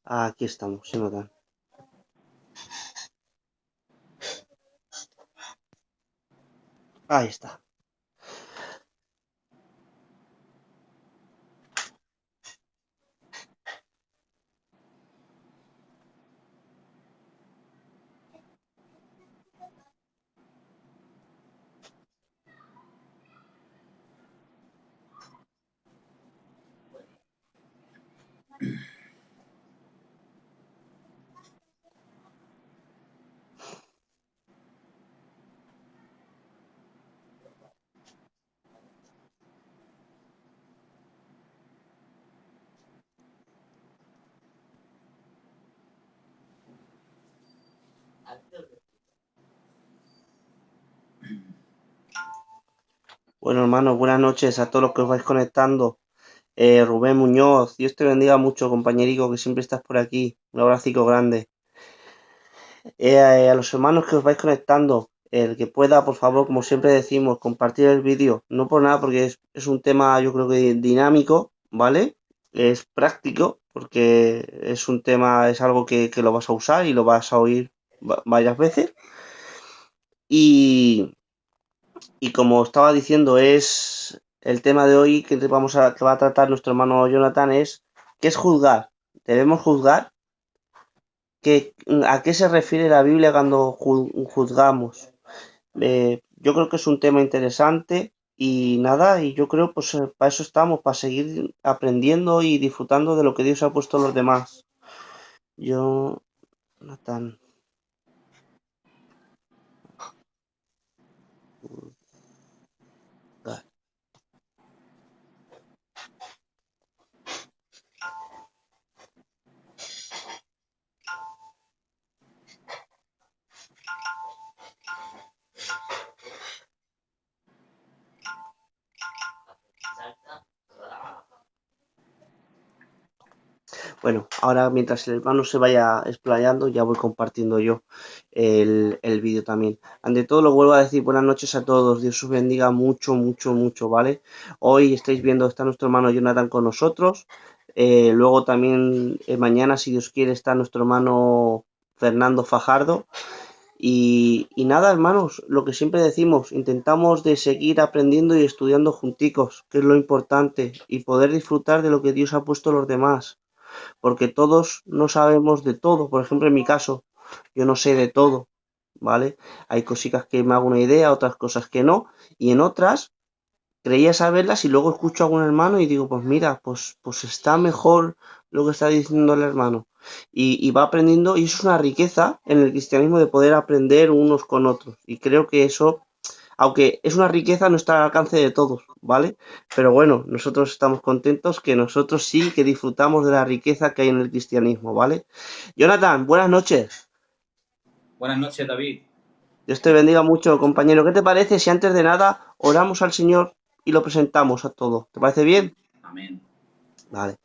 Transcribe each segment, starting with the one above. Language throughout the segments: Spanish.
Aquí estamos, Jonathan. Ahí está. Bueno, hermanos, buenas noches a todos los que os vais conectando. Rubén Muñoz, Dios te bendiga mucho, compañerico, que siempre estás por aquí. Un abracico grande. A los hermanos que os vais conectando, el que pueda, por favor, como siempre decimos, compartir el vídeo. No por nada, porque es un tema, yo creo que dinámico, ¿vale? Es práctico, porque es un tema, es algo que lo vas a usar y lo vas a oír varias veces. Y, y como estaba diciendo, es el tema de hoy que va a tratar nuestro hermano Jonathan es ¿qué es juzgar? ¿Debemos juzgar? ¿A qué se refiere la Biblia cuando juzgamos? Yo creo que es un tema interesante y nada, y yo creo pues para eso estamos, para seguir aprendiendo y disfrutando de lo que Dios ha puesto a los demás. Yo, Jonathan. Bueno, ahora mientras el hermano se vaya explayando, ya voy compartiendo yo el vídeo también. Ante todo, lo vuelvo a decir, buenas noches a todos. Dios os bendiga mucho, mucho, mucho, ¿vale? Hoy estáis viendo, está nuestro hermano Jonathan con nosotros. Luego también mañana, si Dios quiere, está nuestro hermano Fernando Fajardo. Y nada, hermanos, lo que siempre decimos, intentamos de seguir aprendiendo y estudiando junticos, que es lo importante, y poder disfrutar de lo que Dios ha puesto a los demás porque todos no sabemos de todo. Por ejemplo, en mi caso, yo no sé de todo, ¿vale? Hay cositas que me hago una idea, otras cosas que no, y en otras creía saberlas y luego escucho a algún hermano y digo, pues mira, pues está mejor lo que está diciendo el hermano. Y va aprendiendo, y eso es una riqueza en el cristianismo de poder aprender unos con otros. Y creo que eso aunque es una riqueza, no está al alcance de todos, ¿vale? Pero bueno, nosotros estamos contentos que nosotros sí que disfrutamos de la riqueza que hay en el cristianismo, ¿vale? Jonathan, buenas noches. Buenas noches, David. Dios te bendiga mucho, compañero. ¿Qué te parece si antes de nada oramos al Señor y lo presentamos a todo? ¿Te parece bien? Amén. Vale.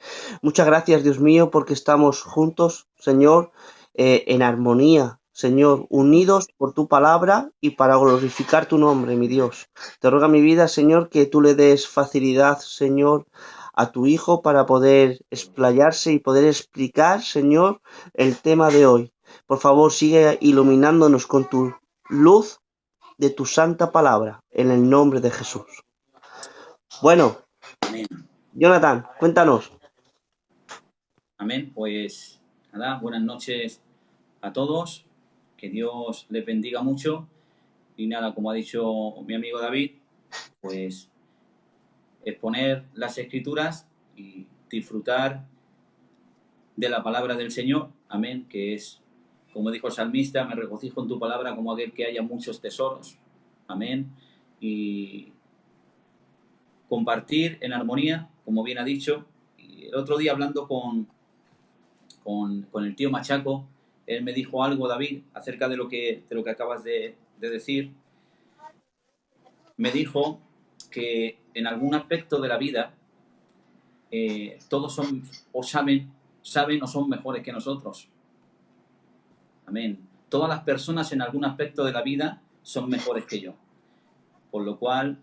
Muchas gracias, Dios mío, porque estamos juntos, Señor, en armonía, Señor, unidos por tu palabra y para glorificar tu nombre, mi Dios. Te ruega mi vida, Señor, que tú le des facilidad, Señor, a tu Hijo para poder explayarse y poder explicar, Señor, el tema de hoy. Por favor, sigue iluminándonos con tu luz de tu santa palabra, en el nombre de Jesús. Bueno, Amén. Jonathan, cuéntanos. Amén. Pues nada, buenas noches a todos. Que Dios les bendiga mucho. Y nada, como ha dicho mi amigo David, pues exponer las escrituras y disfrutar de la palabra del Señor. Amén. Que es, como dijo el salmista, me regocijo en tu palabra como aquel que haya muchos tesoros. Amén. Y compartir en armonía, como bien ha dicho. Y el otro día hablando con el tío Machaco, él me dijo algo, David, acerca de lo que acabas de decir. Me dijo que en algún aspecto de la vida todos son o saben o son mejores que nosotros. Amén. Todas las personas en algún aspecto de la vida son mejores que yo. Por lo cual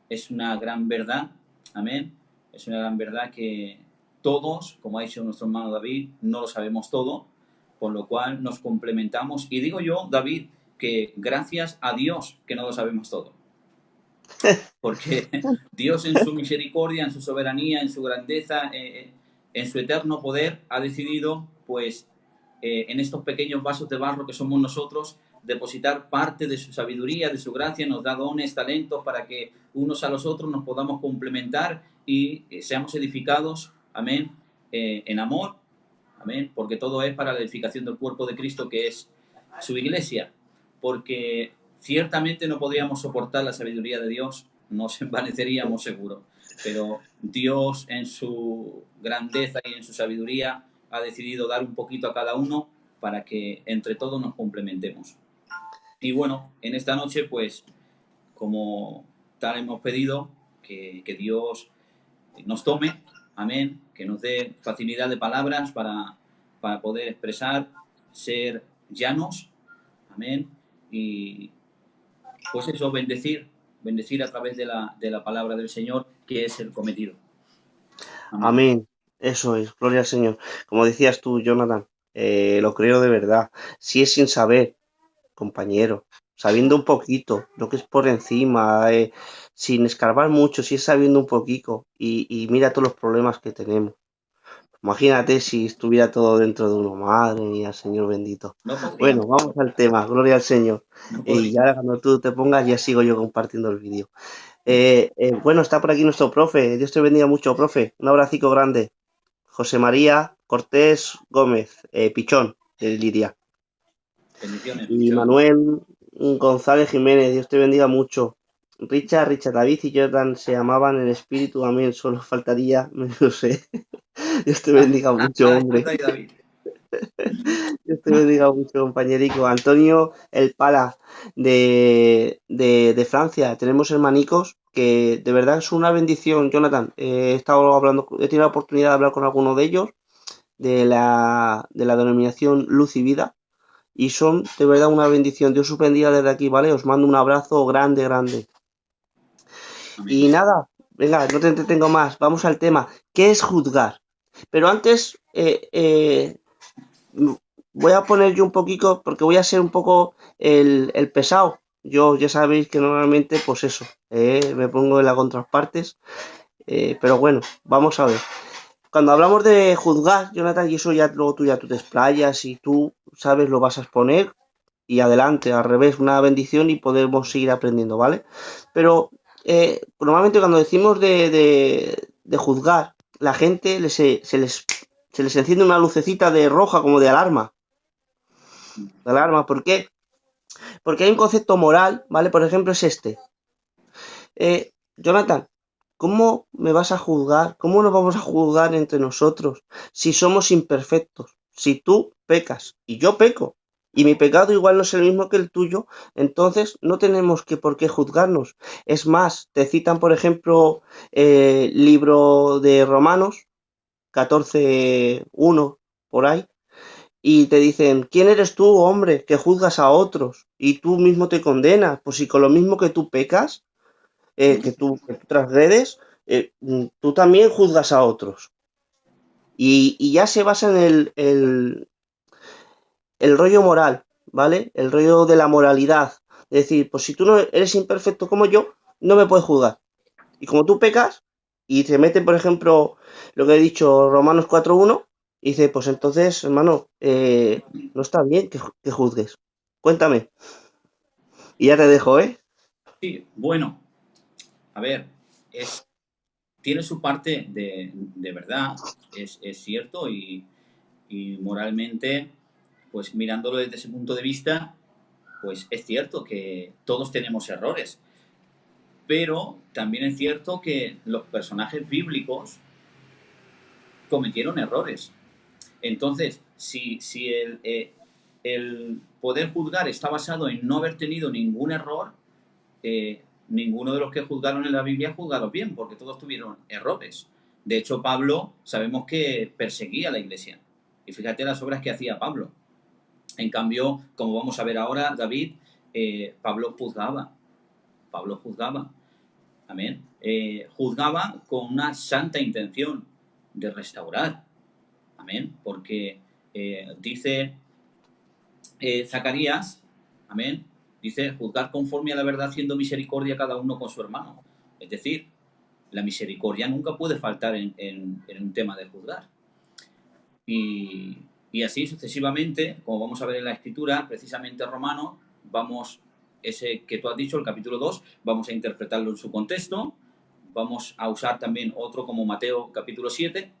es una gran verdad, amén, es una gran verdad que todos, como ha dicho nuestro hermano David, no lo sabemos todo, por lo cual nos complementamos. Y digo yo, David, que gracias a Dios que no lo sabemos todo. Porque Dios en su misericordia, en su soberanía, en su grandeza, en su eterno poder, ha decidido, pues, en estos pequeños vasos de barro que somos nosotros, depositar parte de su sabiduría, de su gracia, nos da dones, talentos para que unos a los otros nos podamos complementar y seamos edificados, amén, en amor, amén, porque todo es para la edificación del cuerpo de Cristo, que es su iglesia, porque ciertamente no podríamos soportar la sabiduría de Dios, nos envaneceríamos seguro, pero Dios en su grandeza y en su sabiduría ha decidido dar un poquito a cada uno para que entre todos nos complementemos. Y bueno, en esta noche, pues, como tal hemos pedido, que Dios nos tome, amén, que nos dé facilidad de palabras para poder expresar, ser llanos, amén, y pues eso, bendecir a través de la palabra del Señor, que es el cometido. Amén. Amén. Eso es, gloria al Señor. Como decías tú, Jonathan, lo creo de verdad. Si es sin saber, compañero, sabiendo un poquito, lo que es por encima, sin escarbar mucho, si es sabiendo un poquito, y mira todos los problemas que tenemos. Imagínate si estuviera todo dentro de uno, madre mía, Señor bendito. No Bueno, podríamos, vamos al tema, gloria al Señor. no Y podríamos. ya cuando tú te pongas, ya sigo yo compartiendo el vídeo. Bueno, está por aquí nuestro profe. Dios te bendiga mucho, profe. Un abracico grande. José María Cortés Gómez, Pichón, de Liria. Bendiciones, Y Pichón. Manuel González Jiménez, Dios te bendiga mucho. Richard David y Jordan se amaban en espíritu, amén. Solo faltaría, no sé. Dios te bendiga mucho, hombre. Anda y David. Dios te bendiga mucho, compañerico. Antonio El Pala, de Francia. Tenemos hermanicos que de verdad es una bendición, Jonathan. He estado hablando, he tenido la oportunidad de hablar con alguno de ellos de la denominación Luz y Vida. Y son de verdad una bendición. Dios os bendiga desde aquí, ¿vale? Os mando un abrazo grande, grande. Amén. Y nada, venga, no te entretengo más. Vamos al tema. ¿Qué es juzgar? Pero antes, voy a poner yo un poquito, porque voy a ser un poco el pesado. Yo ya sabéis que normalmente, pues eso, me pongo en las contrapartes. Pero bueno, vamos a ver. Cuando hablamos de juzgar, Jonathan, y eso ya luego tú te explayas y tú sabes, lo vas a exponer y adelante, al revés, una bendición y podemos seguir aprendiendo, ¿vale? Pero normalmente cuando decimos de juzgar, la gente se les enciende una lucecita de roja como de alarma. De alarma, ¿por qué? Porque hay un concepto moral, ¿vale? Por ejemplo, es este. Jonathan, ¿cómo me vas a juzgar? ¿Cómo nos vamos a juzgar entre nosotros si somos imperfectos? Si tú pecas y yo peco y mi pecado igual no es el mismo que el tuyo, entonces no tenemos que por qué juzgarnos. Es más, te citan, por ejemplo, libro de Romanos 14:1 por ahí, y te dicen, ¿quién eres tú, hombre, que juzgas a otros y tú mismo te condenas? Pues si con lo mismo que tú pecas, que tú transgredes, tú también juzgas a otros. Y ya se basa en el rollo moral, ¿vale? El rollo de la moralidad. Es decir, pues si tú no eres imperfecto como yo, no me puedes juzgar. Y como tú pecas, y te mete, por ejemplo, lo que he dicho, Romanos 4:1, y dice, pues entonces, hermano, no está bien que juzgues. Cuéntame. Y ya te dejo, ¿eh? Sí, bueno, a ver, tiene su parte de verdad, es cierto, y moralmente, pues mirándolo desde ese punto de vista, pues es cierto que todos tenemos errores, pero también es cierto que los personajes bíblicos cometieron errores. Entonces, si el poder juzgar está basado en no haber tenido ningún error, ninguno de los que juzgaron en la Biblia juzgaron bien, porque todos tuvieron errores. De hecho, Pablo sabemos que perseguía a la iglesia. Y fíjate las obras que hacía Pablo. En cambio, como vamos a ver ahora, David, Pablo juzgaba. Pablo juzgaba. Amén. Juzgaba con una santa intención. de restaurar. Amén. Porque dice Zacarías, amén, dice, juzgar conforme a la verdad, haciendo misericordia cada uno con su hermano. Es decir, la misericordia nunca puede faltar en un tema de juzgar. Y así sucesivamente, como vamos a ver en la Escritura, precisamente Romano, vamos, ese que tú has dicho, el capítulo 2, vamos a interpretarlo en su contexto, vamos a usar también otro como Mateo capítulo 7,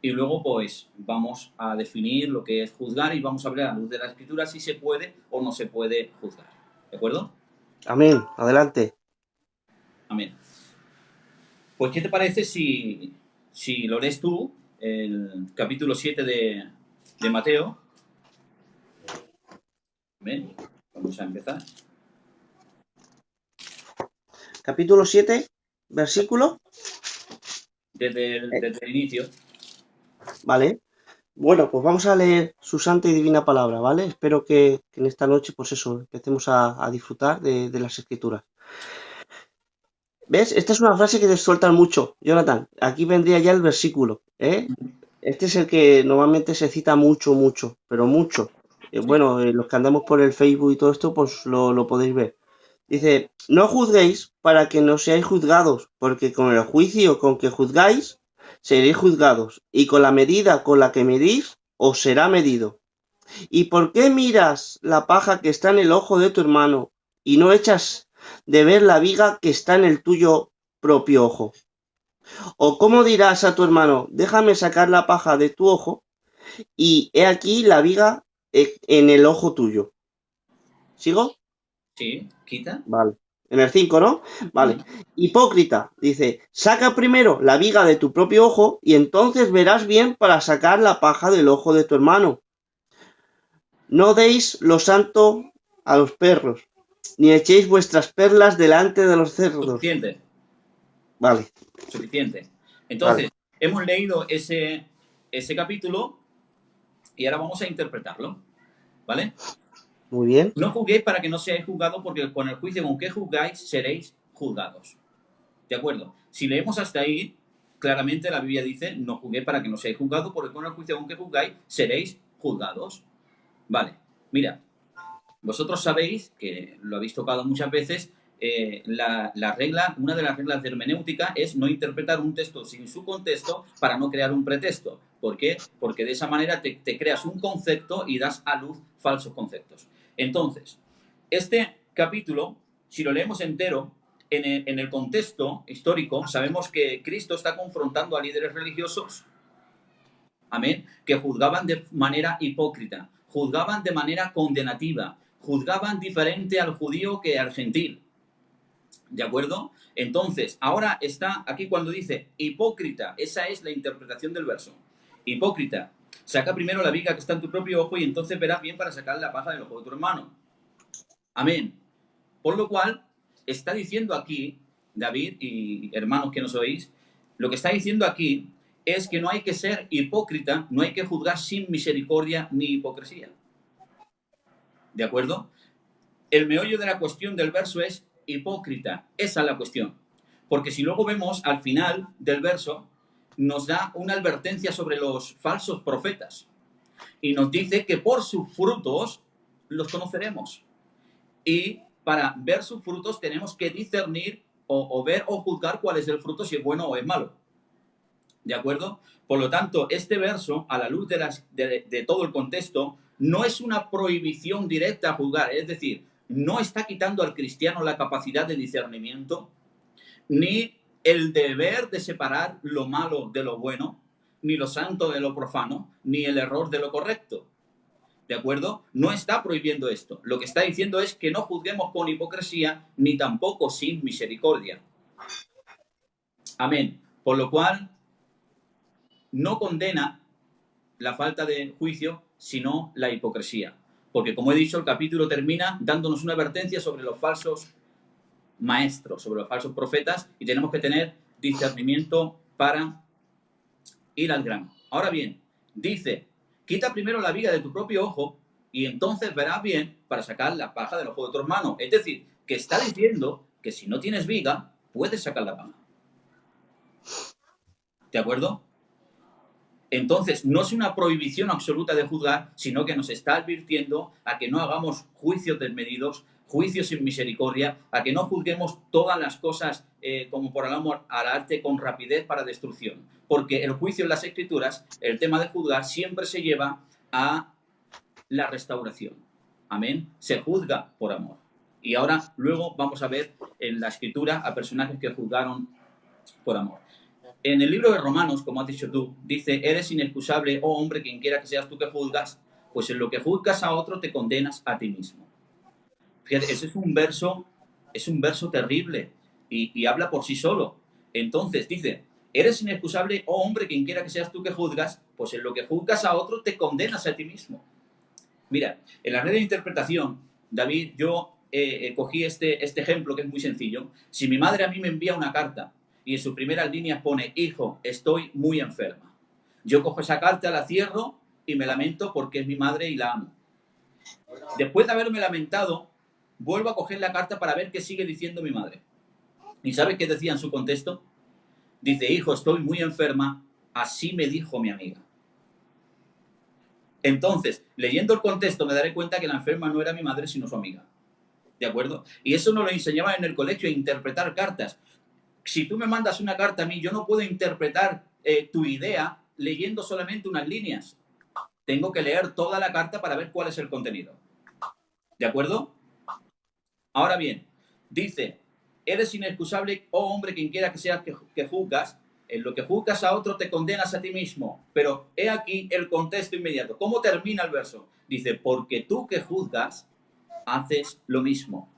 y luego pues vamos a definir lo que es juzgar y vamos a ver a la luz de la Escritura si se puede o no se puede juzgar. ¿De acuerdo? Amén. Adelante. Amén. Pues, ¿qué te parece si lo lees tú, el capítulo 7 de Mateo? Amén. Vamos a empezar. Capítulo 7, versículo. Desde el inicio. Vale. Bueno, pues vamos a leer su santa y divina palabra, ¿vale? Espero que en esta noche, pues eso, empecemos a disfrutar de las escrituras. ¿Ves? Esta es una frase que te sueltan mucho, Jonathan. Aquí vendría ya el versículo, ¿eh? Este es el que normalmente se cita mucho, mucho, pero mucho. Bueno, los que andamos por el Facebook y todo esto, pues lo podéis ver. Dice, no juzguéis para que no seáis juzgados, porque con el juicio con que juzgáis, seréis juzgados, y con la medida con la que medís, os será medido. ¿Y por qué miras la paja que está en el ojo de tu hermano, y no echas de ver la viga que está en el tuyo propio ojo? ¿O cómo dirás a tu hermano, déjame sacar la paja de tu ojo, y he aquí la viga en el ojo tuyo? ¿Sigo? Sí, quita. Vale. En el 5, ¿no? Vale. Hipócrita, dice, saca primero la viga de tu propio ojo y entonces verás bien para sacar la paja del ojo de tu hermano. No deis lo santo a los perros, ni echéis vuestras perlas delante de los cerdos. Suficiente. Vale, Suficiente. vale. Entonces, hemos leído ese capítulo y ahora vamos a interpretarlo. ¿Vale? Muy bien. No juzguéis para que no seáis juzgados, porque con el juicio con que juzgáis seréis juzgados. ¿De acuerdo? Si leemos hasta ahí, claramente la Biblia dice, no juzguéis para que no seáis juzgados, porque con el juicio con que juzgáis seréis juzgados. Vale, mira, vosotros sabéis, que lo habéis tocado muchas veces, la regla, una de las reglas de hermenéutica es no interpretar un texto sin su contexto para no crear un pretexto. ¿Por qué? Porque de esa manera te creas un concepto y das a luz falsos conceptos. Entonces, este capítulo, si lo leemos entero, en el contexto histórico, sabemos que Cristo está confrontando a líderes religiosos, amén, que juzgaban de manera hipócrita, juzgaban de manera condenativa, juzgaban diferente al judío que al gentil. ¿De acuerdo? Entonces, ahora está aquí cuando dice hipócrita, esa es la interpretación del verso. Hipócrita, saca primero la viga que está en tu propio ojo y entonces verás bien para sacar la paja del ojo de tu hermano. Amén. Por lo cual, está diciendo aquí, David y hermanos que nos oís, lo que está diciendo aquí es que no hay que ser hipócrita, no hay que juzgar sin misericordia ni hipocresía. ¿De acuerdo? El meollo de la cuestión del verso es hipócrita. Esa es la cuestión. Porque si luego vemos al final del verso, nos da una advertencia sobre los falsos profetas. Y nos dice que por sus frutos los conoceremos. Y para ver sus frutos tenemos que discernir o ver o juzgar cuál es el fruto, si es bueno o es malo. ¿De acuerdo? Por lo tanto, este verso, a la luz de todo el contexto, no es una prohibición directa a juzgar. Es decir, no está quitando al cristiano la capacidad de discernimiento, ni el deber de separar lo malo de lo bueno, ni lo santo de lo profano, ni el error de lo correcto. ¿De acuerdo? No está prohibiendo esto. Lo que está diciendo es que no juzguemos con hipocresía, ni tampoco sin misericordia. Amén. Por lo cual, no condena la falta de juicio, sino la hipocresía. Porque, como he dicho, el capítulo termina dándonos una advertencia sobre los falsos maestros, sobre los falsos profetas, y tenemos que tener discernimiento para ir al grano. Ahora bien, dice, quita primero la viga de tu propio ojo y entonces verás bien para sacar la paja del ojo de tu hermano. Es decir, que está diciendo que si no tienes viga, puedes sacar la paja. ¿De acuerdo? Entonces, no es una prohibición absoluta de juzgar, sino que nos está advirtiendo a que no hagamos juicios desmedidos, juicios sin misericordia, a que no juzguemos todas las cosas como por el amor al arte con rapidez para destrucción. Porque el juicio en las Escrituras, el tema de juzgar, siempre se lleva a la restauración. Amén. Se juzga por amor. Y ahora, luego vamos a ver en la Escritura a personajes que juzgaron por amor. En el libro de Romanos, como has dicho tú, dice, eres inexcusable, oh hombre, quien quiera que seas tú que juzgas, pues en lo que juzgas a otro te condenas a ti mismo. Fíjate, ese es un verso terrible y habla por sí solo. Entonces dice, eres inexcusable, oh hombre, quien quiera que seas tú que juzgas, pues en lo que juzgas a otro te condenas a ti mismo. Mira, en la red de interpretación, David, yo cogí este ejemplo que es muy sencillo. Si mi madre a mí me envía una carta y en sus primeras líneas pone, hijo, estoy muy enferma. Yo cojo esa carta, la cierro y me lamento porque es mi madre y la amo. Después de haberme lamentado, vuelvo a coger la carta para ver qué sigue diciendo mi madre. ¿Y sabes qué decía en su contexto? Dice, hijo, estoy muy enferma, así me dijo mi amiga. Entonces, leyendo el contexto me daré cuenta que la enferma no era mi madre, sino su amiga. ¿De acuerdo? Y eso nos lo enseñaban en el colegio, a interpretar cartas. Si tú me mandas una carta a mí, yo no puedo interpretar tu idea leyendo solamente unas líneas. Tengo que leer toda la carta para ver cuál es el contenido. ¿De acuerdo? Ahora bien, dice, eres inexcusable, oh hombre, quien quiera que seas que juzgas, en lo que juzgas a otro te condenas a ti mismo. Pero he aquí el contexto inmediato. ¿Cómo termina el verso? Dice, porque tú que juzgas, haces lo mismo.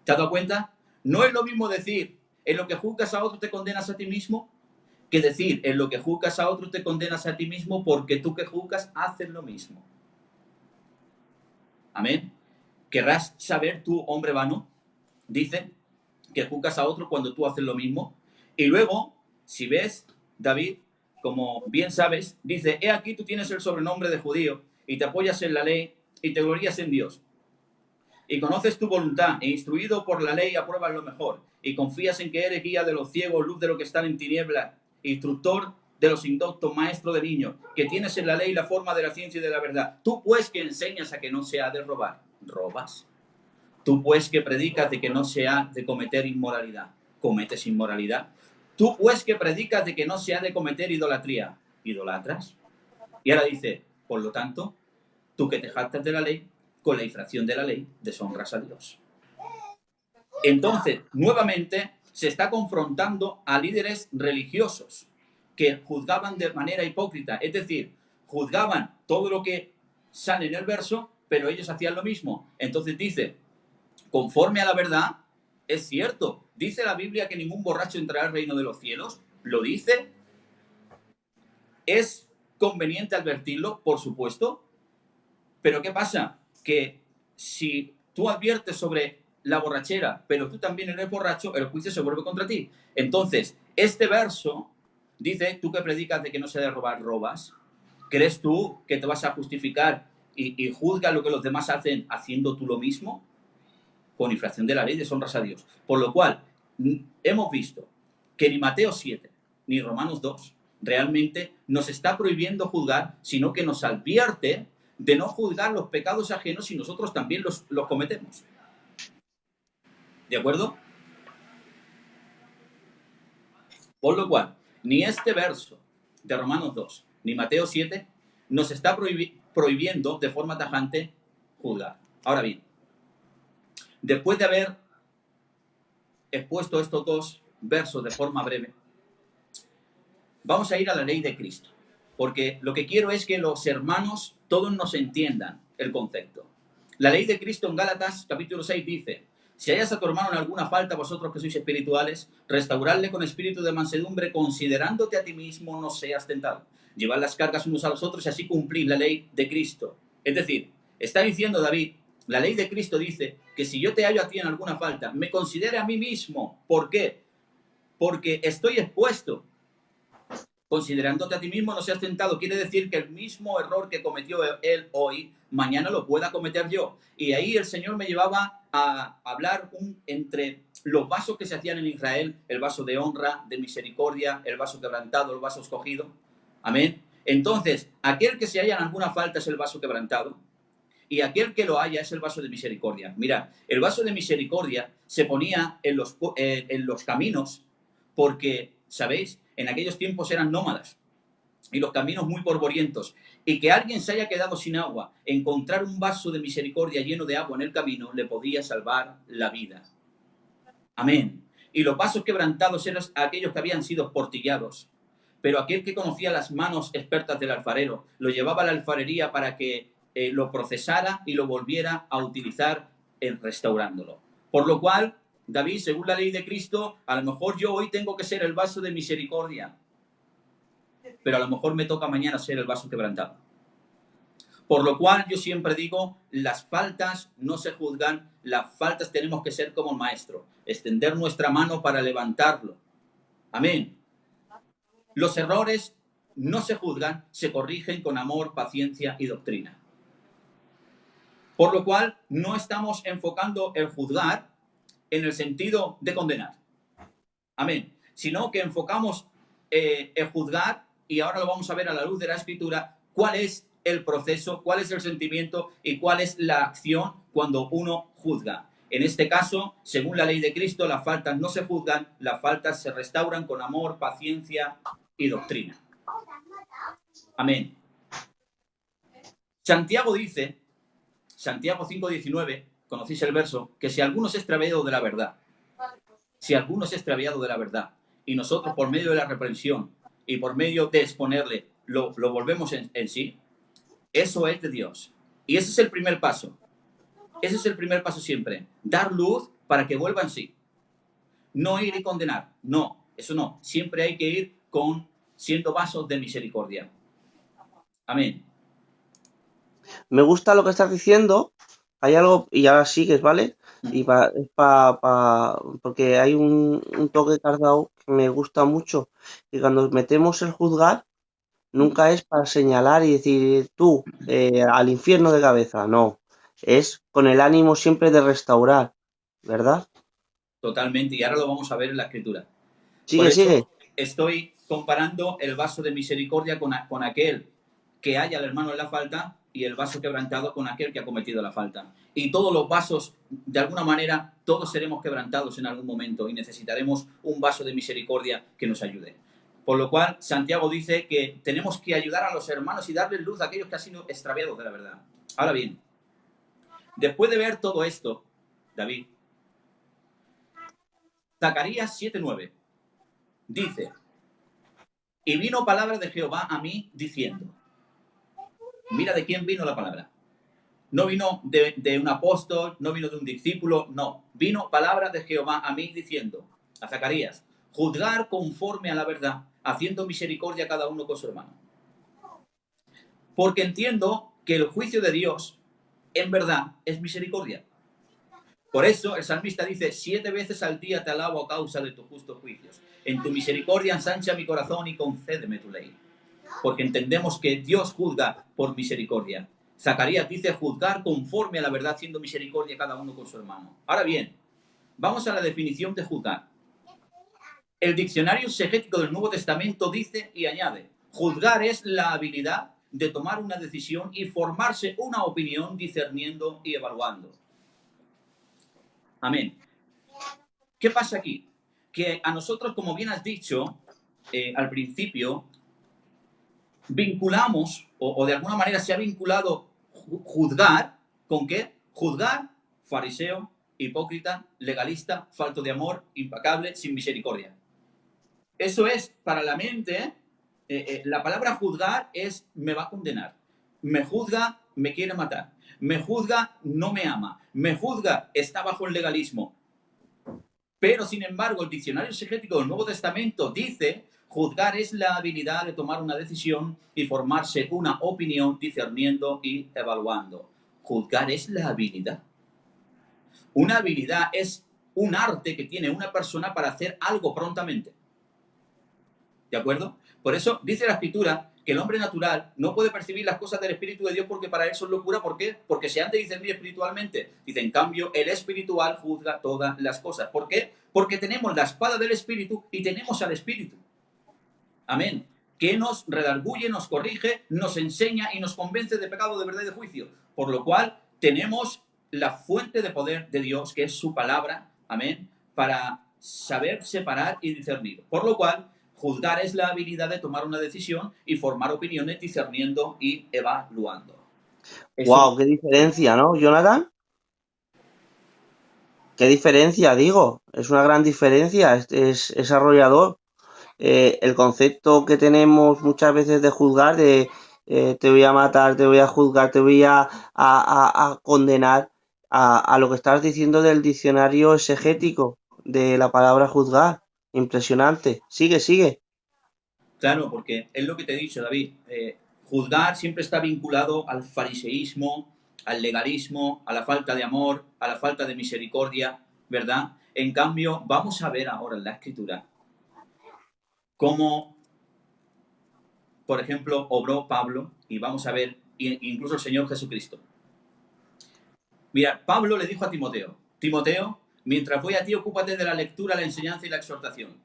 ¿Te has dado cuenta? No es lo mismo decir, en lo que juzgas a otro te condenas a ti mismo, que decir, en lo que juzgas a otro te condenas a ti mismo porque tú que juzgas haces lo mismo. Amén. ¿Querrás saber tú, hombre vano? Dice que juzgas a otro cuando tú haces lo mismo. Y luego, si ves, David, como bien sabes, dice, he aquí tú tienes el sobrenombre de judío y te apoyas en la ley y te glorías en Dios. Y conoces tu voluntad e instruido por la ley apruebas lo mejor y confías en que eres guía de los ciegos, luz de los que están en tinieblas, instructor de los indoctos, maestro de niños, que tienes en la ley la forma de la ciencia y de la verdad. Tú pues que enseñas a que no se ha de robar, robas. Tú pues que predicas de que no se ha de cometer inmoralidad, cometes inmoralidad. Tú pues que predicas de que no se ha de cometer idolatría, idolatras. Y ahora dice, por lo tanto, tú que te jactas de la ley, con la infracción de la ley, deshonras a Dios. Entonces, nuevamente, se está confrontando a líderes religiosos que juzgaban de manera hipócrita, es decir, juzgaban todo lo que sale en el verso, pero ellos hacían lo mismo. Entonces dice, conforme a la verdad, es cierto. ¿Dice la Biblia que ningún borracho entrará al reino de los cielos? ¿Lo dice? ¿Es conveniente advertirlo? Por supuesto. Pero ¿qué pasa? Que si tú adviertes sobre la borrachera, pero tú también eres borracho, el juicio se vuelve contra ti. Entonces, este verso dice, tú que predicas de que no se debe robar, robas. ¿Crees tú que te vas a justificar y juzgas lo que los demás hacen haciendo tú lo mismo? Con infracción de la ley, deshonras a Dios. Por lo cual, hemos visto que ni Mateo 7 ni Romanos 2 realmente nos está prohibiendo juzgar, sino que nos advierte de no juzgar los pecados ajenos si nosotros también los cometemos. ¿De acuerdo? Por lo cual, ni este verso de Romanos 2 ni Mateo 7 nos está prohibiendo de forma tajante juzgar. Ahora bien, después de haber expuesto estos dos versos de forma breve, vamos a ir a la ley de Cristo, porque lo que quiero es que los hermanos todos nos entiendan el concepto. La ley de Cristo en Gálatas capítulo 6 dice, si hayas a tu hermano en alguna falta, vosotros que sois espirituales, restaurarle con espíritu de mansedumbre, considerándote a ti mismo, no seas tentado. Llevad las cargas unos a los otros y así cumplid la ley de Cristo. Es decir, está diciendo David, la ley de Cristo dice que si yo te hallo a ti en alguna falta, me considere a mí mismo. ¿Por qué? Porque estoy expuesto. Considerándote a ti mismo, no seas tentado. Quiere decir que el mismo error que cometió él hoy, mañana lo pueda cometer yo. Y ahí el Señor me llevaba a hablar entre los vasos que se hacían en Israel, el vaso de honra, de misericordia, el vaso quebrantado, el vaso escogido. Amén. Entonces, aquel que se halla en alguna falta es el vaso quebrantado, y aquel que lo haya es el vaso de misericordia. Mira, el vaso de misericordia se ponía en los caminos porque, ¿sabéis? En aquellos tiempos eran nómadas y los caminos muy polvorientos. Y que alguien se haya quedado sin agua, encontrar un vaso de misericordia lleno de agua en el camino le podía salvar la vida. Amén. Y los vasos quebrantados eran aquellos que habían sido portillados. Pero aquel que conocía las manos expertas del alfarero lo llevaba a la alfarería para que lo procesara y lo volviera a utilizar restaurándolo. Por lo cual, David, según la ley de Cristo, a lo mejor yo hoy tengo que ser el vaso de misericordia, pero a lo mejor me toca mañana ser el vaso quebrantado. Por lo cual yo siempre digo, las faltas no se juzgan, las faltas tenemos que ser como el maestro, extender nuestra mano para levantarlo. Amén. Los errores no se juzgan, se corrigen con amor, paciencia y doctrina. Por lo cual no estamos enfocando el juzgar en el sentido de condenar. Amén. Sino que enfocamos el juzgar, y ahora lo vamos a ver a la luz de la Escritura, cuál es el proceso, cuál es el sentimiento y cuál es la acción cuando uno juzga. En este caso, según la ley de Cristo, las faltas no se juzgan, las faltas se restauran con amor, paciencia y doctrina. Amén. Santiago dice, Santiago 5:19, conocéis el verso, que si alguno se ha extraviado de la verdad, si alguno se ha extraviado de la verdad, y nosotros por medio de la reprensión y por medio de exponerle lo volvemos en sí, eso es de Dios. Y ese es el primer paso. Ese es el primer paso siempre. Dar luz para que vuelva en sí. No ir y condenar. No, eso no. Siempre hay que ir siendo vasos de misericordia. Amén. Me gusta lo que estás diciendo. Hay algo, y ahora sigues, ¿vale? Y porque hay un toque que has dado que me gusta mucho. Y cuando metemos el juzgar, nunca es para señalar y decir tú al infierno de cabeza. No. Es con el ánimo siempre de restaurar, ¿verdad? Totalmente. Y ahora lo vamos a ver en la Escritura. Por Sigue, sigue. eso estoy comparando el vaso de misericordia con aquel que haya al hermano en la falta y el vaso quebrantado con aquel que ha cometido la falta. Y todos los vasos, de alguna manera, todos seremos quebrantados en algún momento y necesitaremos un vaso de misericordia que nos ayude. Por lo cual, Santiago dice que tenemos que ayudar a los hermanos y darles luz a aquellos que han sido extraviados de la verdad. Ahora bien, después de ver todo esto, David, Zacarías 7:9 dice, y vino palabra de Jehová a mí diciendo, mira de quién vino la palabra. No vino de un apóstol, no vino de un discípulo, no. Vino palabra de Jehová a mí diciendo, a Zacarías, juzgar conforme a la verdad, haciendo misericordia a cada uno con su hermano. Porque entiendo que el juicio de Dios, en verdad, es misericordia. Por eso el salmista dice, 7 veces al día te alabo a causa de tus justos juicios. En tu misericordia ensancha mi corazón y concédeme tu ley. Porque entendemos que Dios juzga por misericordia. Zacarías dice juzgar conforme a la verdad, haciendo misericordia cada uno con su hermano. Ahora bien, vamos a la definición de juzgar. El diccionario exegético del Nuevo Testamento dice y añade, juzgar es la habilidad de tomar una decisión y formarse una opinión discerniendo y evaluando. Amén. ¿Qué pasa aquí? Que a nosotros, como bien has dicho al principio, vinculamos, o de alguna manera se ha vinculado juzgar, ¿con qué? Juzgar, fariseo, hipócrita, legalista, falto de amor, impecable, sin misericordia. Eso es, para la mente, la palabra juzgar es me va a condenar. Me juzga, me quiere matar. Me juzga, no me ama. Me juzga, está bajo el legalismo. Pero, sin embargo, el diccionario exegético del Nuevo Testamento dice, juzgar es la habilidad de tomar una decisión y formarse una opinión discerniendo y evaluando. Juzgar es la habilidad. Una habilidad es un arte que tiene una persona para hacer algo prontamente. ¿De acuerdo? Por eso dice la Escritura que el hombre natural no puede percibir las cosas del Espíritu de Dios porque para él son locura. ¿Por qué? Porque se han de discernir espiritualmente. Dice, en cambio, el espiritual juzga todas las cosas. ¿Por qué? Porque tenemos la espada del Espíritu y tenemos al Espíritu. Amén. que nos redarguye, nos corrige, nos enseña y nos convence de pecado, de verdad y de juicio. Por lo cual tenemos la fuente de poder de Dios, que es su palabra, amén, para saber separar y discernir. Por lo cual, juzgar es la habilidad de tomar una decisión y formar opiniones discerniendo y evaluando. Eso es. Wow, qué diferencia, ¿no, Jonathan? Qué diferencia, digo. Es una gran diferencia. Es arrollador. El concepto que tenemos muchas veces de juzgar, de te voy a matar, te voy a juzgar, te voy a condenar, a lo que estás diciendo del diccionario exegético de la palabra juzgar. Impresionante. Sigue, sigue. Claro, porque es lo que te he dicho, David. Juzgar siempre está vinculado al fariseísmo, al legalismo, a la falta de amor, a la falta de misericordia, ¿verdad? En cambio, vamos a ver ahora en la Escritura cómo, por ejemplo, obró Pablo, y vamos a ver incluso el Señor Jesucristo. Mira, Pablo le dijo a Timoteo, Timoteo, mientras voy a ti, ocúpate de la lectura, la enseñanza y la exhortación.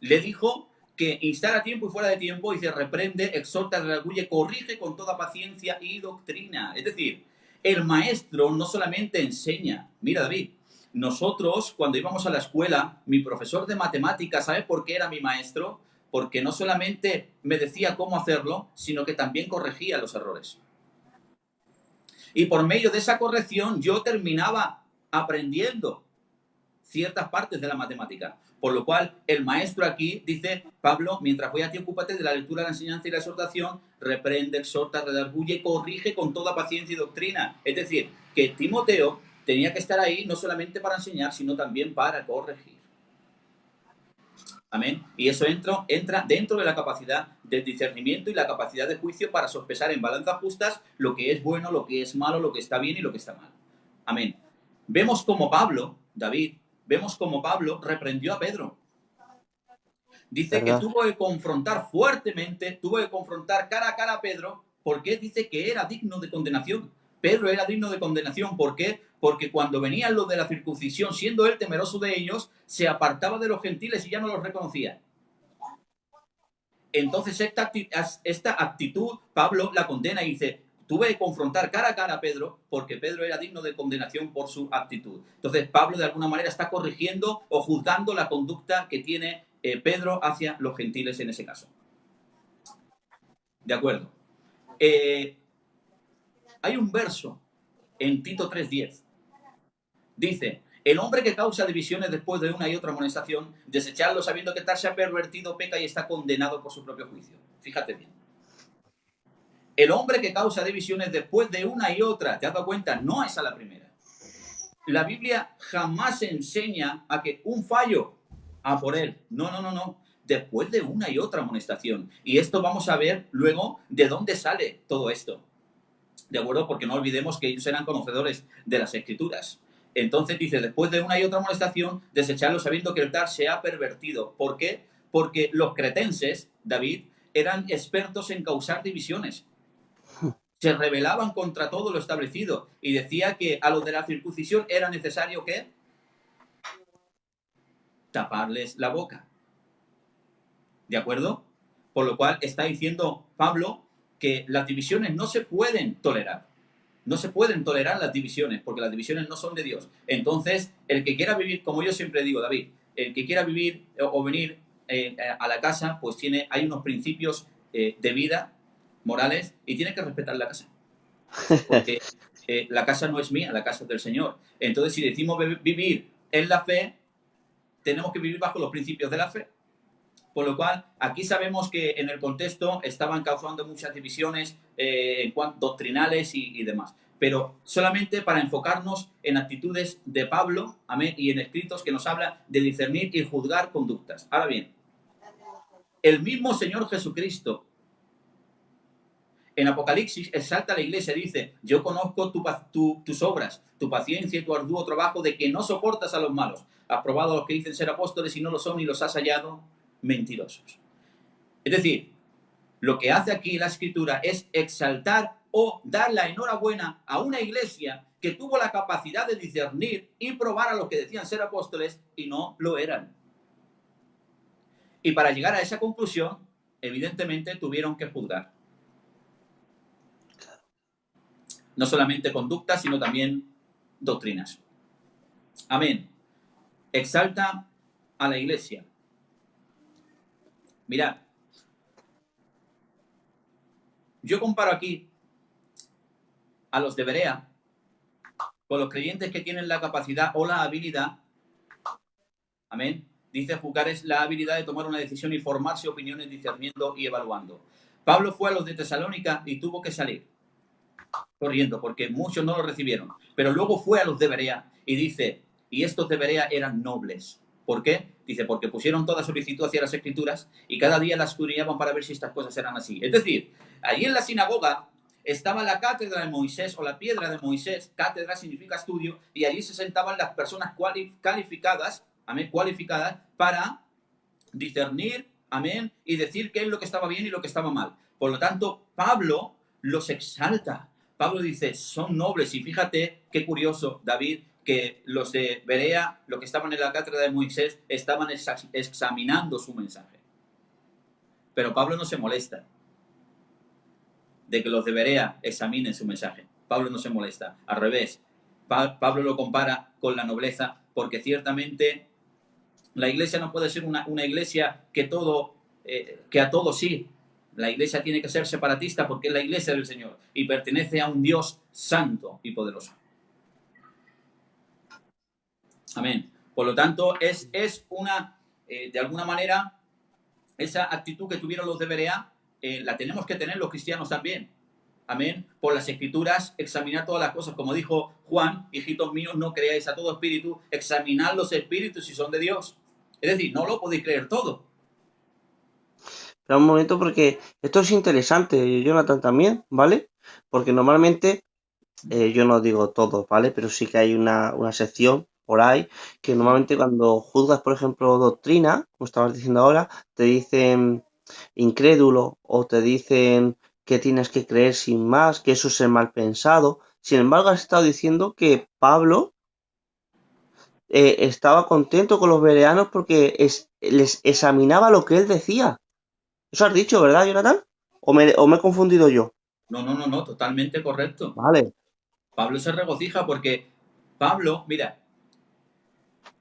Le dijo que instar a tiempo y fuera de tiempo, y se reprende, exhorta, redarguye, corrige con toda paciencia y doctrina. Es decir, el maestro no solamente enseña. Mira, David, nosotros cuando íbamos a la escuela, mi profesor de matemáticas, ¿sabes por qué era mi maestro? Porque no solamente me decía cómo hacerlo, sino que también corregía los errores. Y por medio de esa corrección yo terminaba aprendiendo ciertas partes de la matemática. Por lo cual, el maestro aquí dice, Pablo, mientras voy a ti, ocúpate de la lectura, la enseñanza y la exhortación, reprende, exhorta, redarguye, corrige con toda paciencia y doctrina. Es decir, que Timoteo tenía que estar ahí no solamente para enseñar, sino también para corregir. Amén. Y eso entra dentro de la capacidad de discernimiento y la capacidad de juicio para sospesar en balanzas justas lo que es bueno, lo que es malo, lo que está bien y lo que está mal. Amén. Vemos como Pablo, David, vemos como Pablo reprendió a Pedro. Dice que ¿Verdad? tuvo que confrontar fuertemente, tuvo que confrontar cara a cara a Pedro, porque dice que era digno de condenación. Pedro era digno de condenación. ¿Por qué? Porque cuando venían los de la circuncisión, siendo él temeroso de ellos, se apartaba de los gentiles y ya no los reconocía. Entonces esta actitud Pablo la condena y dice, tuve que confrontar cara a cara a Pedro porque Pedro era digno de condenación por su actitud. Entonces Pablo de alguna manera está corrigiendo o juzgando la conducta que tiene Pedro hacia los gentiles en ese caso. ¿De acuerdo? Hay un verso en Tito 3:10. Dice, el hombre que causa divisiones después de una y otra amonestación, desecharlo sabiendo que tal se ha pervertido, peca y está condenado por su propio juicio. Fíjate bien. El hombre que causa divisiones después de una y otra, ¿te has dado cuenta? No es a la primera. La Biblia jamás enseña a que un fallo, a por él. No, no, no, no. Después de una y otra amonestación. Y esto vamos a ver luego de dónde sale todo esto. ¿De acuerdo? Porque no olvidemos que ellos eran conocedores de las Escrituras. Entonces dice, después de una y otra amonestación, desecharlo sabiendo que el tal se ha pervertido. ¿Por qué? Porque los cretenses, David, eran expertos en causar divisiones. Se rebelaban contra todo lo establecido y decía que a los de la circuncisión era necesario que taparles la boca. ¿De acuerdo? Por lo cual está diciendo Pablo que las divisiones no se pueden tolerar. No se pueden tolerar las divisiones porque las divisiones no son de Dios. Entonces, el que quiera vivir, como yo siempre digo, David, el que quiera vivir o venir a la casa, pues hay unos principios de vida morales y tiene que respetar la casa. Porque la casa no es mía, la casa es del Señor. Entonces, si decimos vivir en la fe, tenemos que vivir bajo los principios de la fe. Por lo cual, aquí sabemos que en el contexto estaban causando muchas divisiones doctrinales y demás. Pero solamente para enfocarnos en actitudes de Pablo, amén, y en escritos que nos habla de discernir y juzgar conductas. Ahora bien, el mismo Señor Jesucristo en Apocalipsis exalta a la iglesia, dice, yo conozco tus obras, tu paciencia y tu arduo trabajo de que no soportas a los malos. Has probado a los que dicen ser apóstoles y no lo son y los has hallado mentirosos. Es decir, lo que hace aquí la Escritura es exaltar o dar la enhorabuena a una iglesia que tuvo la capacidad de discernir y probar a los que decían ser apóstoles y no lo eran. Y para llegar a esa conclusión, evidentemente tuvieron que juzgar. No solamente conductas, sino también doctrinas. Amén. Exalta a la iglesia. Mirad, yo comparo aquí a los de Berea con los creyentes que tienen la capacidad o la habilidad, amén, dice juzgar es la habilidad de tomar una decisión y formarse opiniones discerniendo y evaluando. Pablo fue a los de Tesalónica y tuvo que salir corriendo porque muchos no lo recibieron, pero luego fue a los de Berea y dice, y estos de Berea eran nobles. ¿Por qué? Dice, porque pusieron toda solicitud hacia las escrituras y cada día las escudriñaban para ver si estas cosas eran así. Es decir, allí en la sinagoga estaba la cátedra de Moisés o la piedra de Moisés, cátedra significa estudio, y allí se sentaban las personas calificadas, amén, cualificadas para discernir, amén, y decir qué es lo que estaba bien y lo que estaba mal. Por lo tanto, Pablo los exalta. Pablo dice, son nobles, y fíjate qué curioso, David, que los de Berea, los que estaban en la cátedra de Moisés, estaban examinando su mensaje. Pero Pablo no se molesta de que los de Berea examinen su mensaje. Pablo no se molesta. Al revés, Pablo lo compara con la nobleza, porque ciertamente la iglesia no puede ser una iglesia que a todo sí. La iglesia tiene que ser separatista porque es la iglesia del Señor y pertenece a un Dios santo y poderoso. Amén. Por lo tanto, es una, de alguna manera, esa actitud que tuvieron los de Berea, la tenemos que tener los cristianos también. Amén. Por las escrituras, examinar todas las cosas. Como dijo Juan, hijitos míos, no creáis a todo espíritu, examinad los espíritus si son de Dios. Es decir, no lo podéis creer todo. Espera un momento porque esto es interesante, Jonathan, también, ¿vale? Porque normalmente, yo no digo todo, ¿vale? Pero sí que hay una sección por ahí que normalmente cuando juzgas, por ejemplo, doctrina, como estabas diciendo ahora, te dicen incrédulo o te dicen que tienes que creer sin más, que eso es el mal pensado. Sin embargo, has estado diciendo que Pablo estaba contento con los bereanos porque les examinaba lo que él decía. Eso has dicho, ¿verdad, Jonathan? ¿O me he confundido yo? No, totalmente correcto. Vale. Pablo se regocija porque Pablo, mira,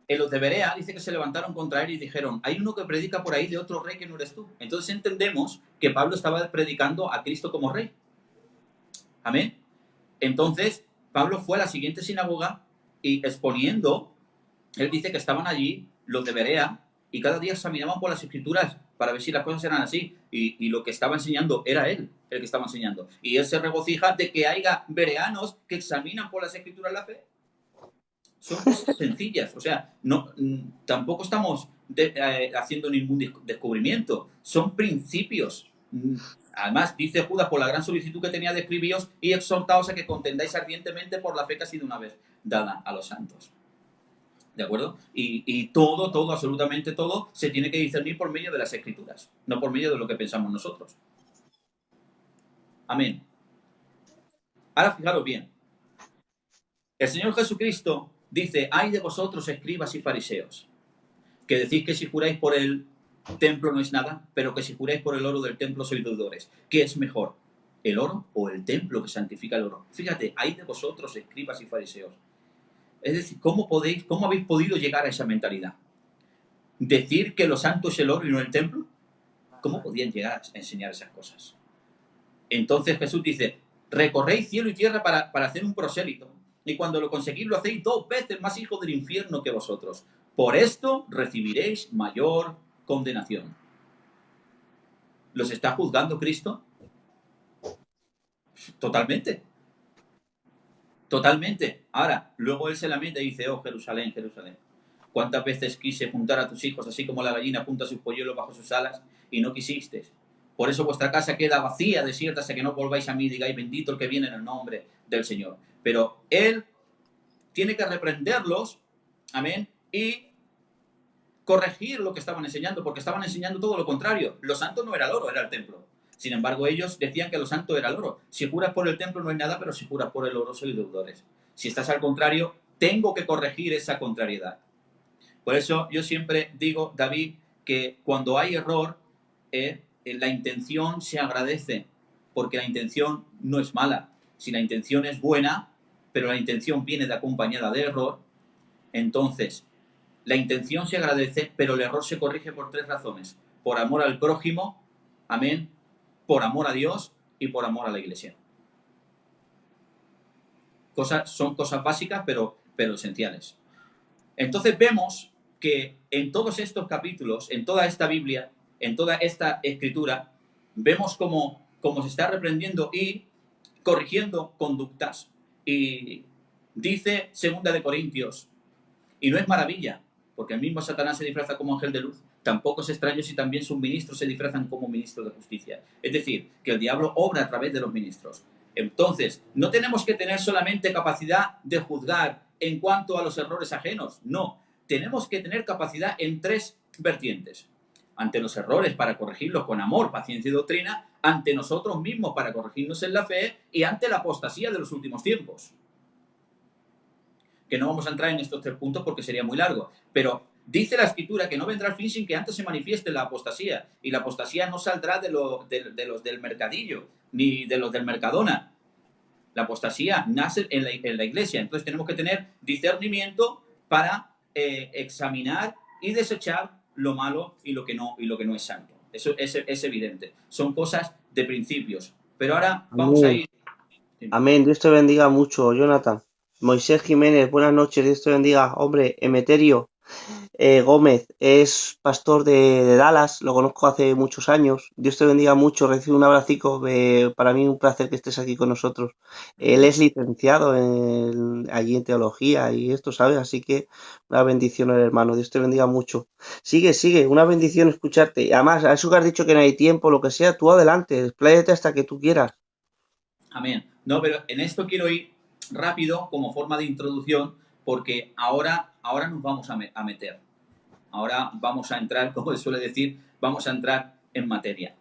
en los de Berea dice que se levantaron contra él y dijeron, hay uno que predica por ahí de otro rey que no eres tú. Entonces entendemos que Pablo estaba predicando a Cristo como rey. Amén. Entonces, Pablo fue a la siguiente sinagoga y exponiendo, él dice que estaban allí los de Berea y cada día examinaban por las escrituras para ver si las cosas eran así. Y lo que estaba enseñando era él, el que estaba enseñando. Y él se regocija de que haya bereanos que examinan por las escrituras la fe. Son cosas sencillas, o sea, no, tampoco estamos haciendo ningún descubrimiento, son principios. Además, dice Judas, por la gran solicitud que tenía de escribíos y exhortaos a que contendáis ardientemente por la fe que ha sido una vez dada a los santos. ¿De acuerdo? Y todo, absolutamente todo, se tiene que discernir por medio de las escrituras, no por medio de lo que pensamos nosotros. Amén. Ahora fijaros bien. El Señor Jesucristo dice, ay de vosotros, escribas y fariseos, que decís que si juráis por el templo no es nada, pero que si juráis por el oro del templo sois deudores. ¿Qué es mejor? ¿El oro o el templo que santifica el oro? Fíjate, hay de vosotros, escribas y fariseos. Es decir, ¿cómo habéis podido llegar a esa mentalidad? ¿Decir que lo santo es el oro y no el templo? ¿Cómo podían llegar a enseñar esas cosas? Entonces Jesús dice, recorréis cielo y tierra para hacer un prosélito, y cuando lo conseguís lo hacéis 2 veces más hijos del infierno que vosotros. Por esto recibiréis mayor condenación. ¿Los está juzgando Cristo? Totalmente. Totalmente. Ahora, luego él se lamenta y dice, oh Jerusalén, Jerusalén, ¿cuántas veces quise juntar a tus hijos así como la gallina junta sus polluelos bajo sus alas y no quisisteis? Por eso vuestra casa queda vacía, desierta, hasta que no volváis a mí y digáis, bendito el que viene en el nombre del Señor. Pero él tiene que reprenderlos, amén, y corregir lo que estaban enseñando, porque estaban enseñando todo lo contrario. Lo santo no era el oro, era el templo. Sin embargo, ellos decían que lo santo era el oro. Si juras por el templo no hay nada, pero si juras por el oro sois deudores. Si estás al contrario, tengo que corregir esa contrariedad. Por eso yo siempre digo, David, que cuando hay error, la intención se agradece, porque la intención no es mala. Si la intención es buena, pero la intención viene de acompañada de error, entonces la intención se agradece, pero el error se corrige por 3 razones. Por amor al prójimo, amén, por amor a Dios y por amor a la iglesia. Son cosas básicas, pero esenciales. Entonces vemos que en todos estos capítulos, en toda esta Biblia, en toda esta escritura, vemos cómo se está reprendiendo y corrigiendo conductas. Y dice 2 de Corintios, y no es maravilla, porque el mismo Satanás se disfraza como ángel de luz. Tampoco es extraño si también sus ministros se disfrazan como ministros de justicia. Es decir, que el diablo obra a través de los ministros. Entonces, no tenemos que tener solamente capacidad de juzgar en cuanto a los errores ajenos. No, tenemos que tener capacidad en 3 vertientes. Ante los errores para corregirlos con amor, paciencia y doctrina, ante nosotros mismos para corregirnos en la fe y ante la apostasía de los últimos tiempos. Que no vamos a entrar en estos 3 puntos porque sería muy largo, pero dice la Escritura que no vendrá el fin sin que antes se manifieste la apostasía, y la apostasía no saldrá de los del mercadillo, ni de los del Mercadona. La apostasía nace en la iglesia, entonces tenemos que tener discernimiento para examinar y desechar lo malo y lo que no es santo. Eso es evidente. Son cosas de principios. Pero ahora vamos a Amén. ir... Amén. Dios te bendiga mucho, Jonathan. Moisés Jiménez, buenas noches. Dios te bendiga. Hombre, Emeterio Gómez es pastor de Dallas, lo conozco hace muchos años. Dios te bendiga mucho, recibe un abracico. Para mí un placer que estés aquí con nosotros. Él es licenciado allí en teología y esto, ¿sabes? Así que una bendición al hermano. Dios te bendiga mucho. Sigue, sigue, una bendición escucharte. Además, a eso que has dicho que no hay tiempo, lo que sea, tú adelante, expláyate hasta que tú quieras. Amén. No, pero en esto quiero ir rápido como forma de introducción, porque ahora nos vamos a meter. Ahora vamos a entrar, como se suele decir, vamos a entrar en materia.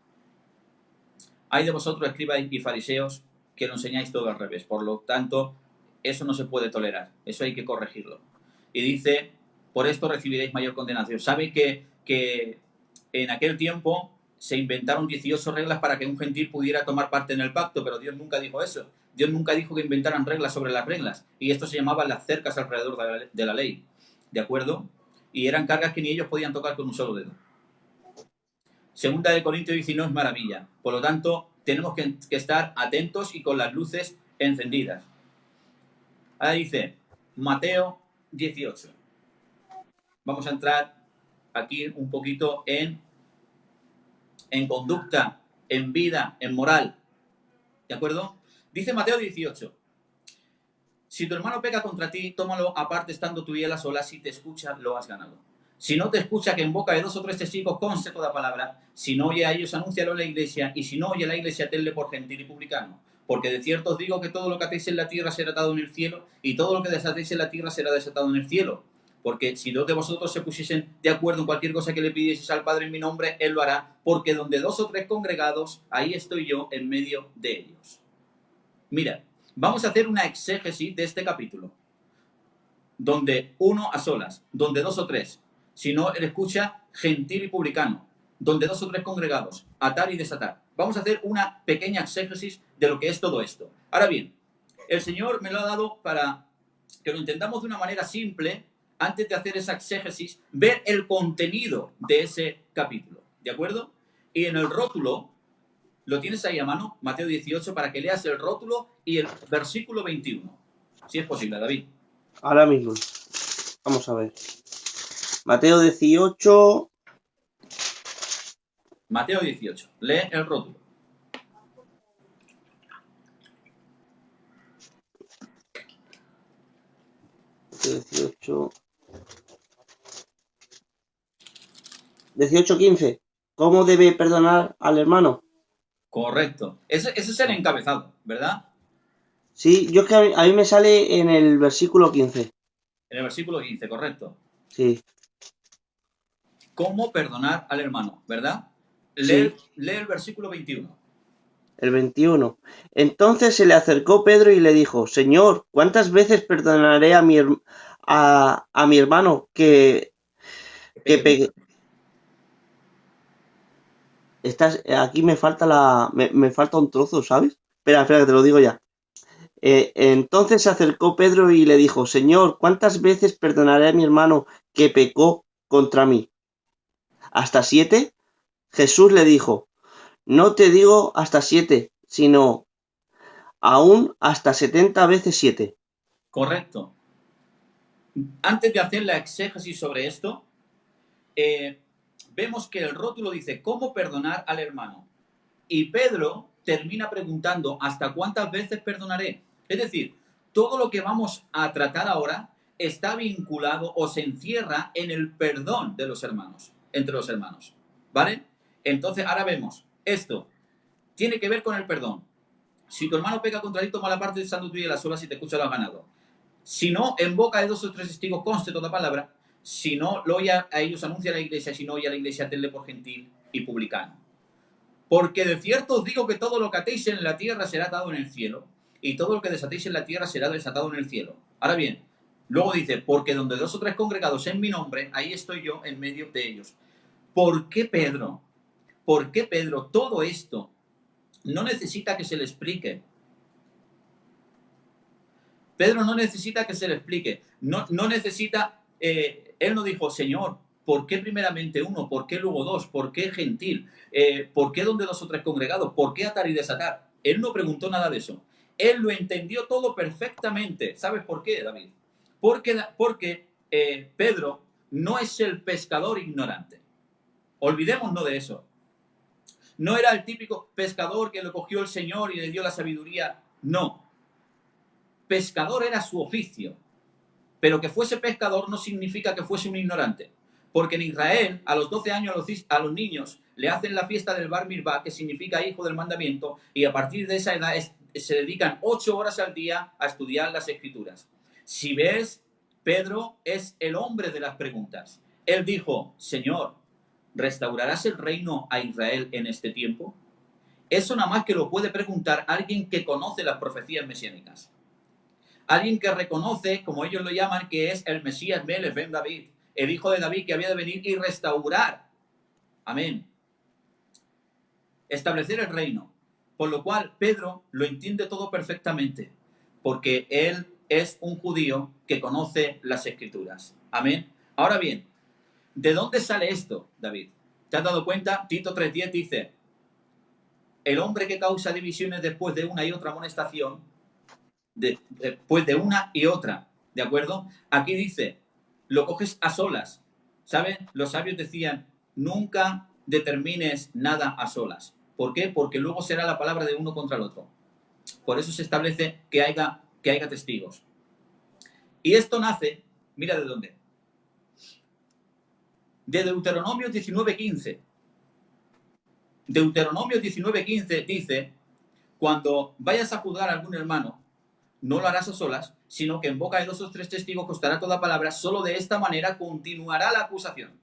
Hay de vosotros, escribas y fariseos, que lo enseñáis todo al revés. Por lo tanto, eso no se puede tolerar. Eso hay que corregirlo. Y dice, por esto recibiréis mayor condenación. ¿Sabe que en aquel tiempo se inventaron 18 reglas para que un gentil pudiera tomar parte en el pacto? Pero Dios nunca dijo eso. Dios nunca dijo que inventaran reglas sobre las reglas. Y esto se llamaba las cercas alrededor de la ley. ¿De acuerdo? Y eran cargas que ni ellos podían tocar con un solo dedo. 2 de Corintios 19 es maravilla. Por lo tanto, tenemos que estar atentos y con las luces encendidas. Ahora dice Mateo 18. Vamos a entrar aquí un poquito en conducta, en vida, en moral. ¿De acuerdo? Dice Mateo 18. Si tu hermano peca contra ti, tómalo aparte estando tú y él a solas. Si te escucha, lo has ganado. Si no te escucha, que en boca de 2 o 3 testigos conste toda palabra. Si no oye a ellos, anúncialo en la iglesia. Y si no oye a la iglesia, tenle por gentil y publicano. Porque de cierto os digo que todo lo que atéis en la tierra será atado en el cielo, y todo lo que desatéis en la tierra será desatado en el cielo. Porque si 2 de vosotros se pusiesen de acuerdo en cualquier cosa que le pidieseis al Padre en mi nombre, Él lo hará. Porque donde 2 o 3 congregados, ahí estoy yo en medio de ellos. Mira, vamos a hacer una exégesis de este capítulo. Donde 1 a solas, donde 2 o 3. Si no, él escucha gentil y publicano. Donde 2 o 3 congregados, atar y desatar. Vamos a hacer una pequeña exégesis de lo que es todo esto. Ahora bien, el Señor me lo ha dado para que lo entendamos de una manera simple, antes de hacer esa exégesis, ver el contenido de ese capítulo. ¿De acuerdo? Y en el rótulo, lo tienes ahí a mano, Mateo 18, para que leas el rótulo y el versículo 21. Si es posible, David. Ahora mismo. Vamos a ver. Mateo 18. Mateo 18. Lee el rótulo. Mateo 18. 18:15. ¿Cómo debe perdonar al hermano? Correcto. Ese es el encabezado, ¿verdad? Sí, yo es que a mí me sale en el versículo 15. En el versículo 15, correcto. Sí. ¿Cómo perdonar al hermano, verdad? Sí. Lee el versículo 21. El 21. Entonces se le acercó Pedro y le dijo: Señor, ¿cuántas veces perdonaré a mi hermano que pegue? aquí me falta me falta un trozo, ¿sabes? Espera, espera, que te lo digo ya. Entonces se acercó Pedro y le dijo, Señor, ¿cuántas veces perdonaré a mi hermano que pecó contra mí? ¿Hasta 7? Jesús le dijo, no te digo hasta 7, sino aún hasta 70 veces 7. Correcto. Antes de hacer la exégesis sobre esto, vemos que el rótulo dice, ¿cómo perdonar al hermano? Y Pedro termina preguntando, ¿hasta cuántas veces perdonaré? Es decir, todo lo que vamos a tratar ahora está vinculado o se encierra en el perdón de los hermanos, entre los hermanos. ¿Vale? Entonces, ahora vemos, esto tiene que ver con el perdón. Si tu hermano peca contra ti, toma la parte de santo tuyo y la sola si te escucha lo has ganado. Si no, en boca de 2 o 3 testigos conste toda palabra. Si no, lo oye a ellos anuncia a la iglesia. Si no oye a la iglesia, tenle por gentil y publicano. Porque de cierto os digo que todo lo que atéis en la tierra será atado en el cielo, y todo lo que desatéis en la tierra será desatado en el cielo. Ahora bien, luego dice, porque donde 2 o 3 congregados en mi nombre, ahí estoy yo en medio de ellos. ¿Por qué Pedro? ¿Por qué Pedro todo esto no necesita que se le explique? Pedro no necesita que se le explique. No necesita, él no dijo, Señor, ¿por qué primeramente uno? ¿Por qué luego dos? ¿Por qué gentil? ¿Por qué donde 2 o 3 congregados? ¿Por qué atar y desatar? Él no preguntó nada de eso. Él lo entendió todo perfectamente. ¿Sabes por qué, David? Porque Pedro no es el pescador ignorante. Olvidémonos de eso. No era el típico pescador que lo cogió el Señor y le dio la sabiduría. No. Pescador era su oficio. Pero que fuese pescador no significa que fuese un ignorante. Porque en Israel, a los 12 años a los niños le hacen la fiesta del Bar Mitzvah, que significa hijo del mandamiento, y a partir de esa edad se dedican 8 horas al día a estudiar las escrituras. Si ves, Pedro es el hombre de las preguntas. Él dijo, Señor, ¿restaurarás el reino a Israel en este tiempo? Eso nada más que lo puede preguntar alguien que conoce las profecías mesiánicas. Alguien que reconoce, como ellos lo llaman, que es el Mesías Melech ben David, el hijo de David que había de venir y restaurar. Amén. Establecer el reino. Por lo cual Pedro lo entiende todo perfectamente, porque él es un judío que conoce las escrituras. Amén. Ahora bien, ¿de dónde sale esto, David? ¿Te has dado cuenta? Tito 3:10 dice, el hombre que causa divisiones después de una y otra amonestación, después de una y otra, ¿de acuerdo? Aquí dice, lo coges a solas, ¿sabes? Los sabios decían, nunca determines nada a solas. ¿Por qué? Porque luego será la palabra de uno contra el otro. Por eso se establece que haya testigos. Y esto nace, mira de dónde. De Deuteronomio 19:15. Deuteronomio 19:15 dice, cuando vayas a juzgar a algún hermano, no lo harás a solas, sino que en boca de 2 o 3 testigos costará toda palabra, solo de esta manera continuará la acusación.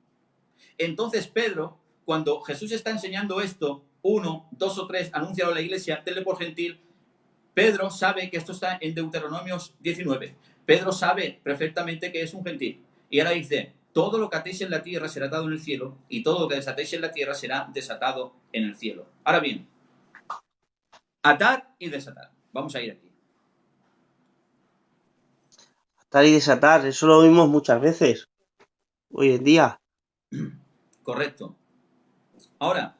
Entonces Pedro, cuando Jesús está enseñando esto, 1, 2 o 3, anúncialo a la iglesia, tenle por gentil, Pedro sabe que esto está en Deuteronomios 19. Pedro sabe perfectamente que es un gentil. Y ahora dice, todo lo que atéis en la tierra será atado en el cielo, y todo lo que desatéis en la tierra será desatado en el cielo. Ahora bien, atar y desatar. Vamos a ir aquí. Atar y desatar, eso lo vimos muchas veces hoy en día. Correcto. Ahora,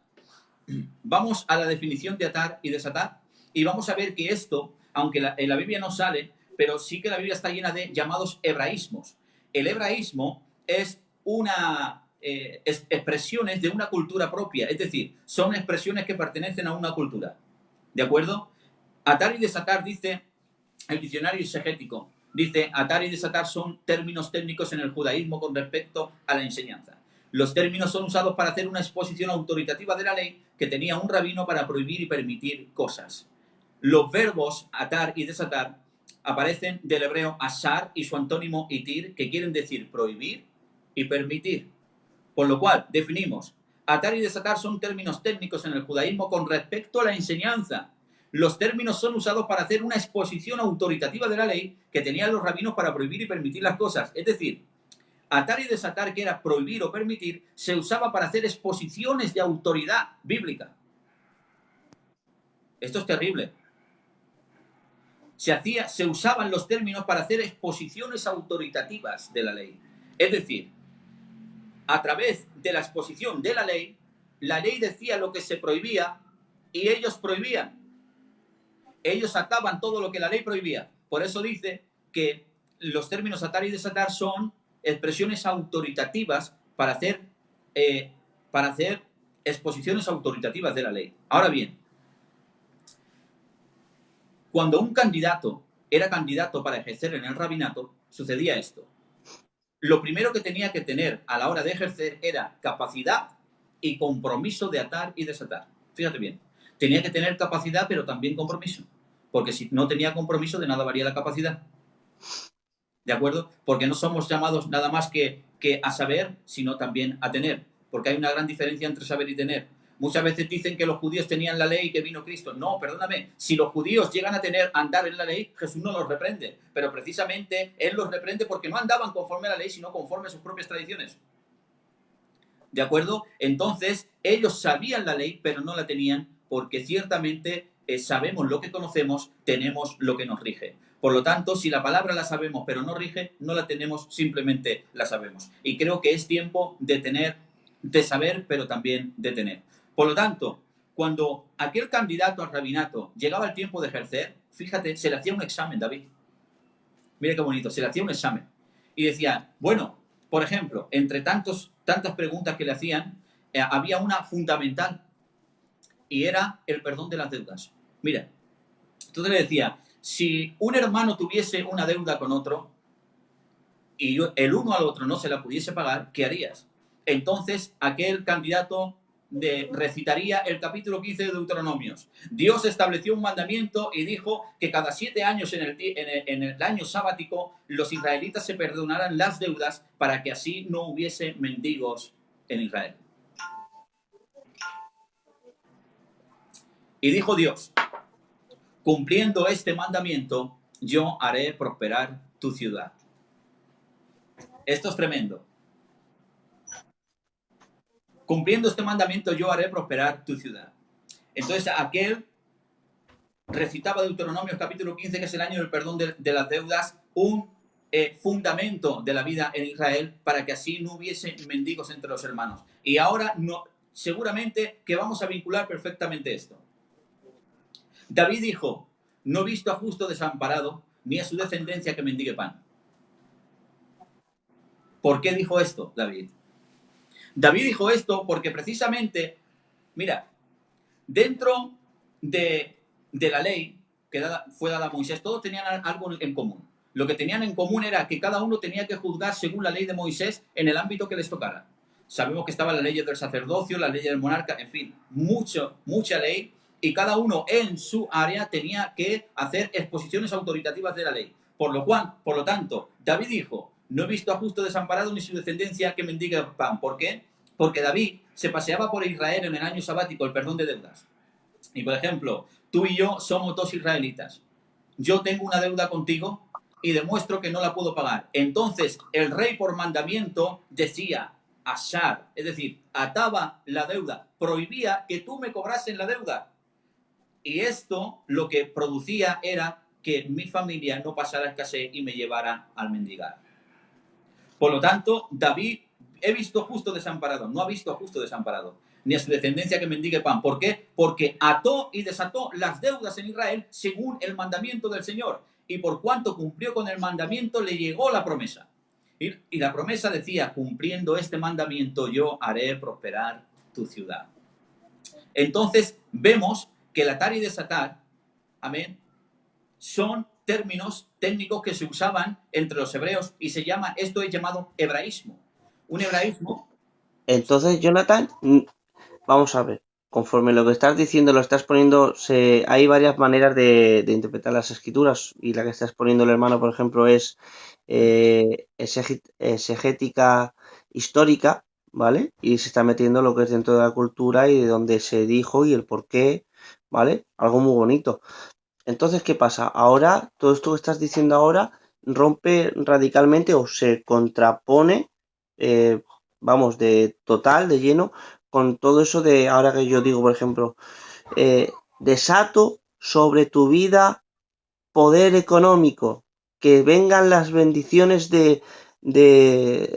vamos a la definición de atar y desatar y vamos a ver que esto, aunque en la Biblia no sale, pero sí que la Biblia está llena de llamados hebraísmos. El hebraísmo es expresiones de una cultura propia, es decir, son expresiones que pertenecen a una cultura. ¿De acuerdo? Atar y desatar, dice el diccionario exegético, dice, atar y desatar son términos técnicos en el judaísmo con respecto a la enseñanza. Los términos son usados para hacer una exposición autoritativa de la ley que tenía un rabino para prohibir y permitir cosas. Los verbos atar y desatar aparecen del hebreo asar y su antónimo itir, que quieren decir prohibir y permitir. Por lo cual, definimos, atar y desatar son términos técnicos en el judaísmo con respecto a la enseñanza. Los términos son usados para hacer una exposición autoritativa de la ley que tenían los rabinos para prohibir y permitir las cosas. Es decir, Atar y desatar, que era prohibir o permitir, se usaba para hacer exposiciones de autoridad bíblica. Esto es terrible. Se usaban los términos para hacer exposiciones autoritativas de la ley. Es decir, a través de la exposición de la ley decía lo que se prohibía y ellos prohibían. Ellos ataban todo lo que la ley prohibía. Por eso dice que los términos atar y desatar son expresiones autoritativas para hacer exposiciones autoritativas de la ley. Ahora bien, cuando un candidato era candidato para ejercer en el rabinato, sucedía esto. Lo primero que tenía que tener a la hora de ejercer era capacidad y compromiso de atar y desatar. Fíjate bien, tenía que tener capacidad, pero también compromiso. Porque si no tenía compromiso, de nada varía la capacidad. ¿De acuerdo? Porque no somos llamados nada más que a saber, sino también a tener. Porque hay una gran diferencia entre saber y tener. Muchas veces dicen que los judíos tenían la ley y que vino Cristo. No, perdóname. Si los judíos llegan a andar en la ley, Jesús no los reprende. Pero precisamente Él los reprende porque no andaban conforme a la ley, sino conforme a sus propias tradiciones. ¿De acuerdo? Entonces, ellos sabían la ley, pero no la tenían porque ciertamente sabemos lo que conocemos, tenemos lo que nos rige. Por lo tanto, si la palabra la sabemos pero no rige, no la tenemos, simplemente la sabemos. Y creo que es tiempo de saber, pero también de tener. Por lo tanto, cuando aquel candidato al rabinato llegaba el tiempo de ejercer, fíjate, se le hacía un examen, David. Mira qué bonito, se le hacía un examen. Y decía, bueno, por ejemplo, entre tantas preguntas que le hacían, había una fundamental y era el perdón de las deudas. Mira, entonces le decía, si un hermano tuviese una deuda con otro y el uno al otro no se la pudiese pagar, ¿qué harías? Entonces aquel candidato recitaría el capítulo 15 de Deuteronomios. Dios estableció un mandamiento y dijo que cada 7 años en el año sabático los israelitas se perdonaran las deudas para que así no hubiese mendigos en Israel. Y dijo Dios, cumpliendo este mandamiento, yo haré prosperar tu ciudad. Esto es tremendo. Cumpliendo este mandamiento, yo haré prosperar tu ciudad. Entonces, aquel recitaba Deuteronomios capítulo 15, que es el año del perdón de las deudas, un fundamento de la vida en Israel para que así no hubiese mendigos entre los hermanos. Y ahora no, seguramente que vamos a vincular perfectamente esto. David dijo, no he visto a justo desamparado, ni a su descendencia que mendigue pan. ¿Por qué dijo esto, David? David dijo esto porque precisamente, mira, dentro de la ley que fue dada a Moisés, todos tenían algo en común. Lo que tenían en común era que cada uno tenía que juzgar según la ley de Moisés en el ámbito que les tocara. Sabemos que estaban las leyes del sacerdocio, las leyes del monarca, en fin, mucha ley, y cada uno en su área tenía que hacer exposiciones autoritativas de la ley. Por lo tanto, David dijo, no he visto a justo desamparado ni su descendencia que mendigue pan. ¿Por qué? Porque David se paseaba por Israel en el año sabático, el perdón de deudas. Y por ejemplo, tú y yo somos 2 israelitas. Yo tengo una deuda contigo y demuestro que no la puedo pagar. Entonces, el rey por mandamiento decía, ashar, es decir, ataba la deuda, prohibía que tú me cobrases la deuda. Y esto lo que producía era que mi familia no pasara escasez y me llevara al mendigar. Por lo tanto, David, he visto justo desamparado, no ha visto justo desamparado, ni a su descendencia que mendigue pan. ¿Por qué? Porque ató y desató las deudas en Israel según el mandamiento del Señor. Y por cuanto cumplió con el mandamiento, le llegó la promesa. Y la promesa decía, cumpliendo este mandamiento, yo haré prosperar tu ciudad. Entonces, vemos que el atar y desatar, amén, son términos técnicos que se usaban entre los hebreos y esto es llamado hebraísmo. Un hebraísmo. Entonces, Jonathan, vamos a ver, conforme lo que estás diciendo lo estás poniendo, hay varias maneras de interpretar las escrituras y la que estás poniendo el hermano, por ejemplo, es exegética histórica, ¿vale? Y se está metiendo lo que es dentro de la cultura y de donde se dijo y el por qué, ¿vale? Algo muy bonito. Entonces, ¿qué pasa? Ahora, todo esto que estás diciendo ahora rompe radicalmente o se contrapone eh, vamos, de total, de lleno, con todo eso de, ahora que yo digo, por ejemplo, desato sobre tu vida poder económico, que vengan las bendiciones de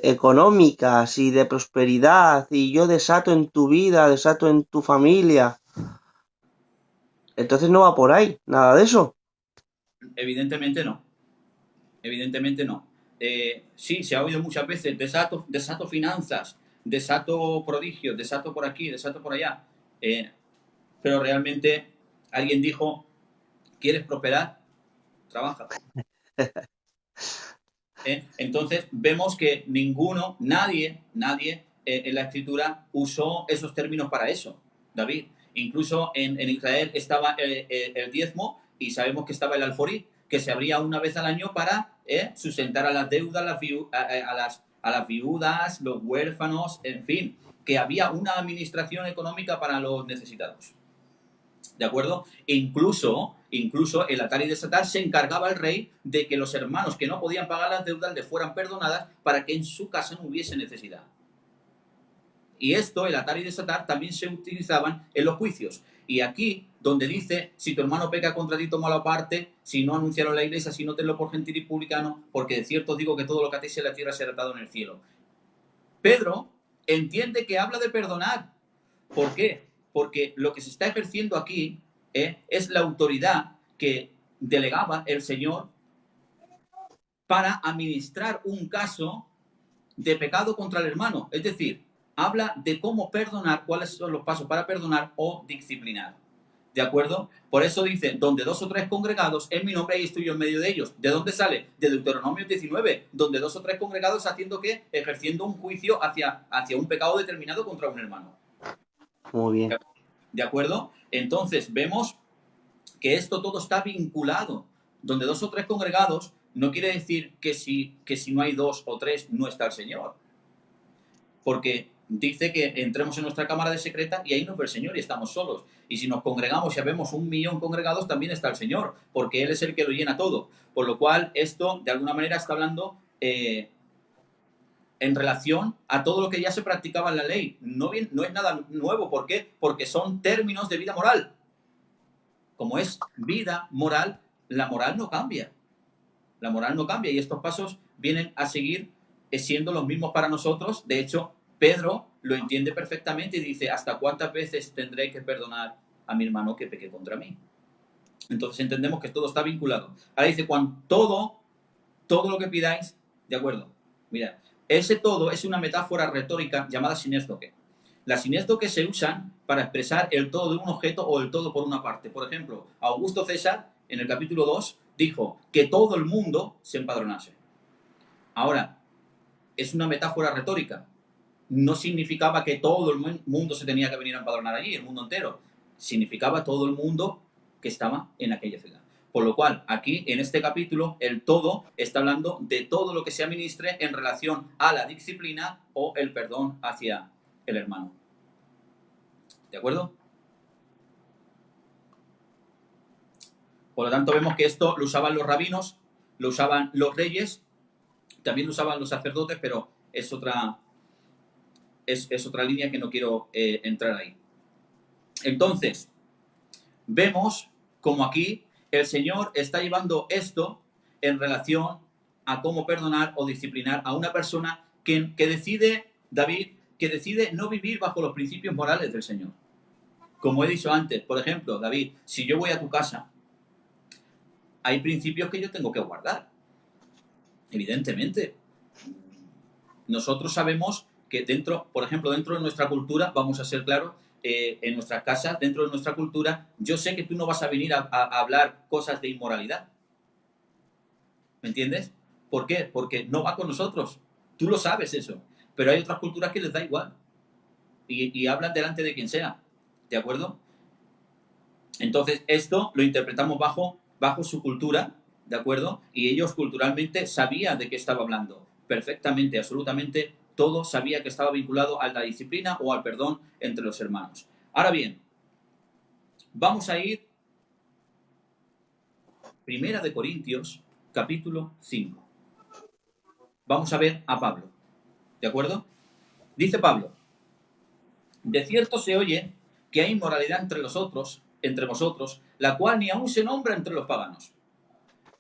económicas y de prosperidad, y yo desato en tu vida, desato en tu familia. Entonces no va por ahí, nada de eso. Evidentemente no. Evidentemente no. Sí, se ha oído muchas veces desato, desato finanzas, desato prodigios, desato por aquí, desato por allá. Pero realmente alguien dijo, ¿quieres prosperar? Trabaja. Entonces vemos que nadie en la escritura usó esos términos para eso, David. Incluso en Israel estaba el diezmo y sabemos que estaba el alforí, que se abría una vez al año para sustentar a las deudas, a las viudas, los huérfanos, en fin, que había una administración económica para los necesitados. ¿De acuerdo? Incluso el Atari de Satán se encargaba el rey de que los hermanos que no podían pagar las deudas le fueran perdonadas para que en su casa no hubiese necesidad. Y esto, el Atari de Satán, también se utilizaban en los juicios. Y aquí, donde dice, si tu hermano peca contra ti, tómalo aparte, si no anunciaron la iglesia, si no tenlo por gentil y publicano, porque de cierto os digo que todo lo que atéis en la tierra será atado en el cielo. Pedro entiende que habla de perdonar. ¿Por qué? Porque lo que se está ejerciendo aquí es la autoridad que delegaba el Señor para administrar un caso de pecado contra el hermano. Es decir, habla de cómo perdonar, cuáles son los pasos para perdonar o disciplinar. ¿De acuerdo? Por eso dice, donde dos o tres congregados, en mi nombre ahí estoy yo en medio de ellos. ¿De dónde sale? De Deuteronomio 19, donde dos o tres congregados haciendo qué? Ejerciendo un juicio hacia un pecado determinado contra un hermano. Muy bien. ¿De acuerdo? Entonces vemos que esto todo está vinculado. Donde dos o tres congregados no quiere decir que si no hay dos o tres no está el Señor. Porque dice que entremos en nuestra cámara de secreta y ahí nos ve el Señor y estamos solos. Y si nos congregamos y vemos 1.000.000 congregados, también está el Señor, porque Él es el que lo llena todo. Por lo cual, esto de alguna manera está hablando en relación a todo lo que ya se practicaba en la ley. No es nada nuevo. ¿Por qué? Porque son términos de vida moral. Como es vida moral, la moral no cambia. La moral no cambia y estos pasos vienen a seguir siendo los mismos para nosotros. De hecho, Pedro lo entiende perfectamente y dice, ¿hasta cuántas veces tendré que perdonar a mi hermano que peque contra mí? Entonces entendemos que todo está vinculado. Ahora dice, cuando todo lo que pidáis, de acuerdo. Mira, ese todo es una metáfora retórica llamada sinéstoque. Las sinéstoques se usan para expresar el todo de un objeto o el todo por una parte. Por ejemplo, Augusto César, en el capítulo 2, dijo que todo el mundo se empadronase. Ahora, es una metáfora retórica. No significaba que todo el mundo se tenía que venir a empadronar allí, el mundo entero. Significaba todo el mundo que estaba en aquella ciudad. Por lo cual, aquí, en este capítulo, el todo está hablando de todo lo que se administre en relación a la disciplina o el perdón hacia el hermano. ¿De acuerdo? Por lo tanto, vemos que esto lo usaban los rabinos, lo usaban los reyes, también lo usaban los sacerdotes, pero es otra línea que no quiero entrar ahí. Entonces, vemos como aquí el Señor está llevando esto en relación a cómo perdonar o disciplinar a una persona que decide, David, que decide no vivir bajo los principios morales del Señor. Como he dicho antes, por ejemplo, David, si yo voy a tu casa, hay principios que yo tengo que guardar. Evidentemente. Nosotros sabemos que dentro, por ejemplo, dentro de nuestra cultura, vamos a ser claros, en nuestras casas, dentro de nuestra cultura, yo sé que tú no vas a venir a hablar cosas de inmoralidad. ¿Me entiendes? ¿Por qué? Porque no va con nosotros. Tú lo sabes eso. Pero hay otras culturas que les da igual. Y hablan delante de quien sea. ¿De acuerdo? Entonces, esto lo interpretamos bajo su cultura, ¿de acuerdo? Y ellos culturalmente sabían de qué estaba hablando. Perfectamente, absolutamente, todo sabía que estaba vinculado a la disciplina o al perdón entre los hermanos. Ahora bien, vamos a ir Primera de Corintios, capítulo 5. Vamos a ver a Pablo. ¿De acuerdo? Dice Pablo, de cierto se oye que hay inmoralidad entre vosotros, la cual ni aun se nombra entre los paganos,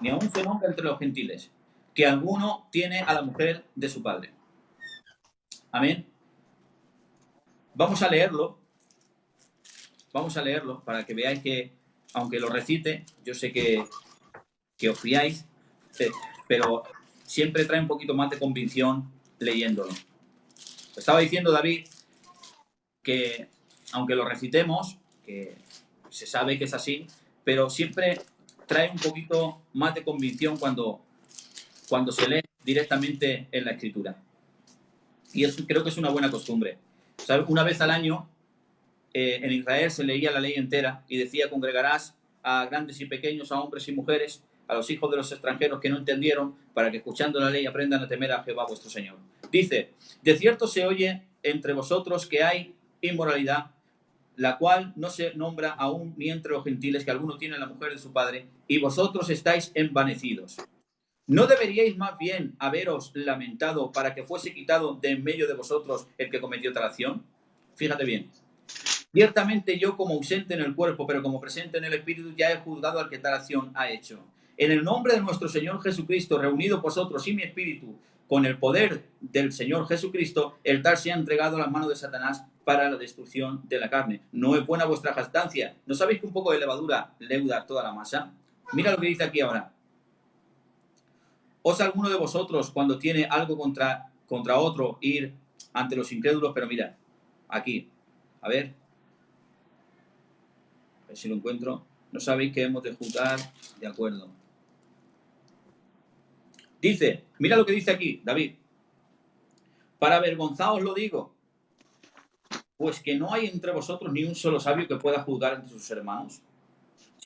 ni aun se nombra entre los gentiles, que alguno tiene a la mujer de su padre. Amén. Vamos a leerlo para que veáis que, aunque lo recite, yo sé que os fiáis, pero siempre trae un poquito más de convicción leyéndolo. Estaba diciendo David que, aunque lo recitemos, que se sabe que es así, pero siempre trae un poquito más de convicción cuando se lee directamente en la escritura. Y eso creo que es una buena costumbre. ¿Sabes? Una vez al año en Israel se leía la ley entera y decía: congregarás a grandes y pequeños, a hombres y mujeres, a los hijos de los extranjeros que no entendieron, para que escuchando la ley aprendan a temer a Jehová vuestro Señor. Dice: de cierto se oye entre vosotros que hay inmoralidad, la cual no se nombra aún ni entre los gentiles, que alguno tiene la mujer de su padre, y vosotros estáis envanecidos. ¿No deberíais más bien haberos lamentado para que fuese quitado de en medio de vosotros el que cometió tal acción? Fíjate bien. Ciertamente yo, como ausente en el cuerpo, pero como presente en el espíritu, ya he juzgado al que tal acción ha hecho. En el nombre de nuestro Señor Jesucristo, reunido vosotros y mi espíritu, con el poder del Señor Jesucristo, el tal se ha entregado a las manos de Satanás para la destrucción de la carne. No es buena vuestra jactancia. ¿No sabéis que un poco de levadura leuda toda la masa? Mira lo que dice aquí ahora. ¿Osa alguno de vosotros, cuando tiene algo contra otro, ir ante los incrédulos? Pero mira, aquí, a ver si lo encuentro. ¿No sabéis que hemos de juzgar? De acuerdo. Dice, mira lo que dice aquí, David. Para avergonzaos lo digo, pues que no hay entre vosotros ni un solo sabio que pueda juzgar entre sus hermanos,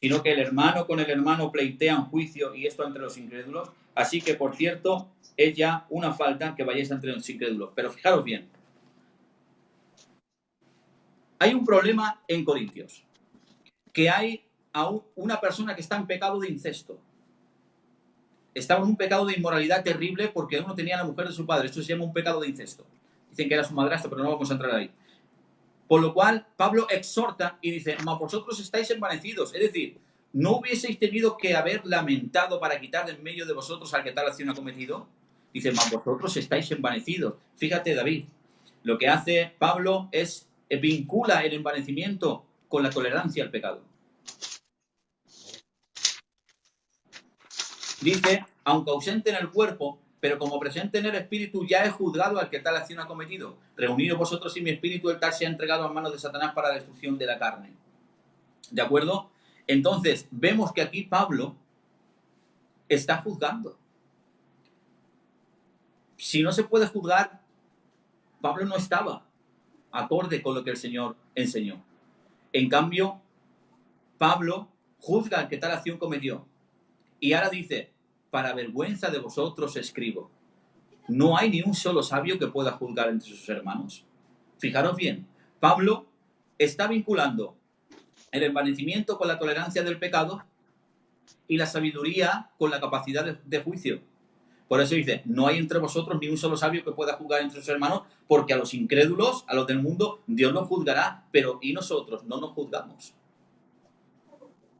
sino que el hermano con el hermano pleitean juicio, y esto entre los incrédulos. Así que, por cierto, es ya una falta que vayáis entre los incrédulos. Pero fijaros bien, hay un problema en Corintios, que hay a una persona que está en pecado de incesto. Estaba en un pecado de inmoralidad terrible porque uno tenía a la mujer de su padre. Esto se llama un pecado de incesto. Dicen que era su madrastra, pero no vamos a entrar ahí. Por lo cual, Pablo exhorta y dice: mas vosotros estáis envanecidos. Es decir, ¿no hubieseis tenido que haber lamentado para quitar de en medio de vosotros al que tal acción ha cometido? Dice: mas vosotros estáis envanecidos. Fíjate, David, lo que hace Pablo es vincula el envanecimiento con la tolerancia al pecado. Dice: aunque ausente en el cuerpo, pero como presente en el espíritu, ya he juzgado al que tal acción ha cometido. Reunidos vosotros y mi espíritu, el tal se ha entregado a manos de Satanás para la destrucción de la carne. ¿De acuerdo? Entonces, vemos que aquí Pablo está juzgando. Si no se puede juzgar, Pablo no estaba acorde con lo que el Señor enseñó. En cambio, Pablo juzga al que tal acción cometió. Y ahora dice: para vergüenza de vosotros escribo. No hay ni un solo sabio que pueda juzgar entre sus hermanos. Fijaros bien, Pablo está vinculando el envanecimiento con la tolerancia del pecado y la sabiduría con la capacidad de juicio. Por eso dice: no hay entre vosotros ni un solo sabio que pueda juzgar entre sus hermanos, porque a los incrédulos, a los del mundo, Dios los juzgará, pero ¿y nosotros? No nos juzgamos.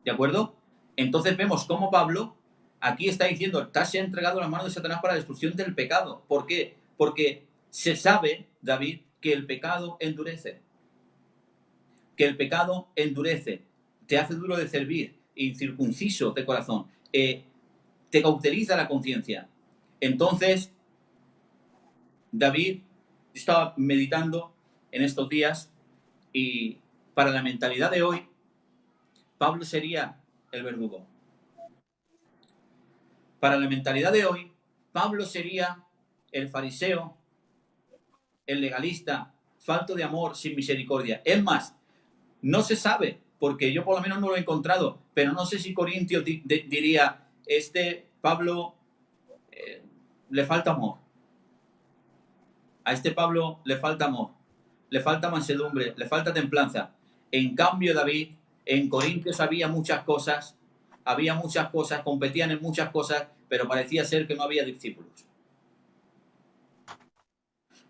¿De acuerdo? Entonces vemos cómo Pablo aquí está diciendo: tal se ha entregado a las manos de Satanás para la destrucción del pecado. ¿Por qué? Porque se sabe, David, que el pecado endurece. Que el pecado endurece, te hace duro de servir, incircunciso de corazón, te cauteriza la conciencia. Entonces, David estaba meditando en estos días, y para la mentalidad de hoy, Pablo sería el verdugo. Para la mentalidad de hoy, Pablo sería el fariseo, el legalista, falto de amor, sin misericordia. Es más, no se sabe, porque yo por lo menos no lo he encontrado, pero no sé si Corintios diría: Pablo le falta amor. A este Pablo le falta amor, le falta mansedumbre, le falta templanza. En cambio, David, en Corintios había muchas cosas, competían en muchas cosas, pero parecía ser que no había discípulos.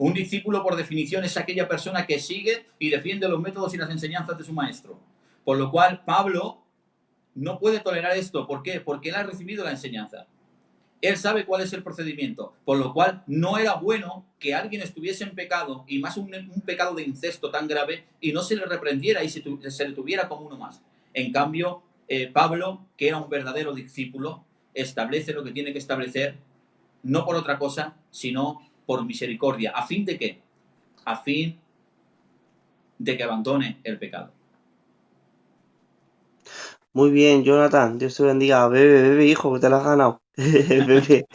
Un discípulo, por definición, es aquella persona que sigue y defiende los métodos y las enseñanzas de su maestro. Por lo cual, Pablo no puede tolerar esto. ¿Por qué? Porque él ha recibido la enseñanza. Él sabe cuál es el procedimiento, por lo cual no era bueno que alguien estuviese en pecado, y más un pecado de incesto tan grave, y no se le reprendiera y se le tuviera como uno más. En cambio, Pablo, que era un verdadero discípulo, establece lo que tiene que establecer, no por otra cosa, sino por misericordia. ¿A fin de qué? A fin de que abandone el pecado. Muy bien, Jonathan, Dios te bendiga. Bebe, bebe, hijo, que te lo has ganado. Bebe.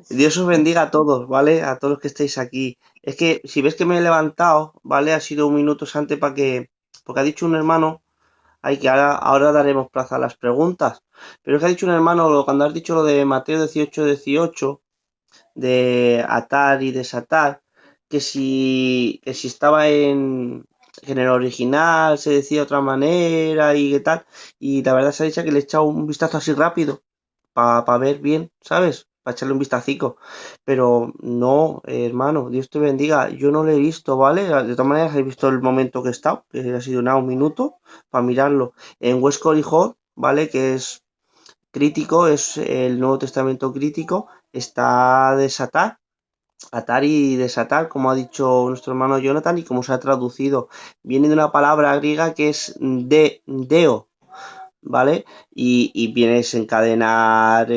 Dios os bendiga a todos, ¿vale? A todos los que estáis aquí. Es que si ves que me he levantado, ¿vale? Ha sido un minuto antes para que... Porque ha dicho un hermano, ay, que ahora daremos plaza a las preguntas. Pero es que ha dicho un hermano, cuando has dicho lo de Mateo 18:18, de atar y desatar, que si estaba en el original se decía de otra manera y qué tal, y la verdad se ha dicho que le he echado un vistazo así rápido para ver bien, ¿sabes? Para echarle un vistacico. Pero no, hermano, Dios te bendiga. Yo no lo he visto, ¿vale? De todas maneras, he visto el momento que he estado, que ha sido nada, un minuto, para mirarlo. En West Hall, ¿vale? Que es crítico, es el Nuevo Testamento crítico, está desatar, atar y desatar, como ha dicho nuestro hermano Jonathan y como se ha traducido. Viene de una palabra griega que es deo, ¿vale? Y viene a desencadenar,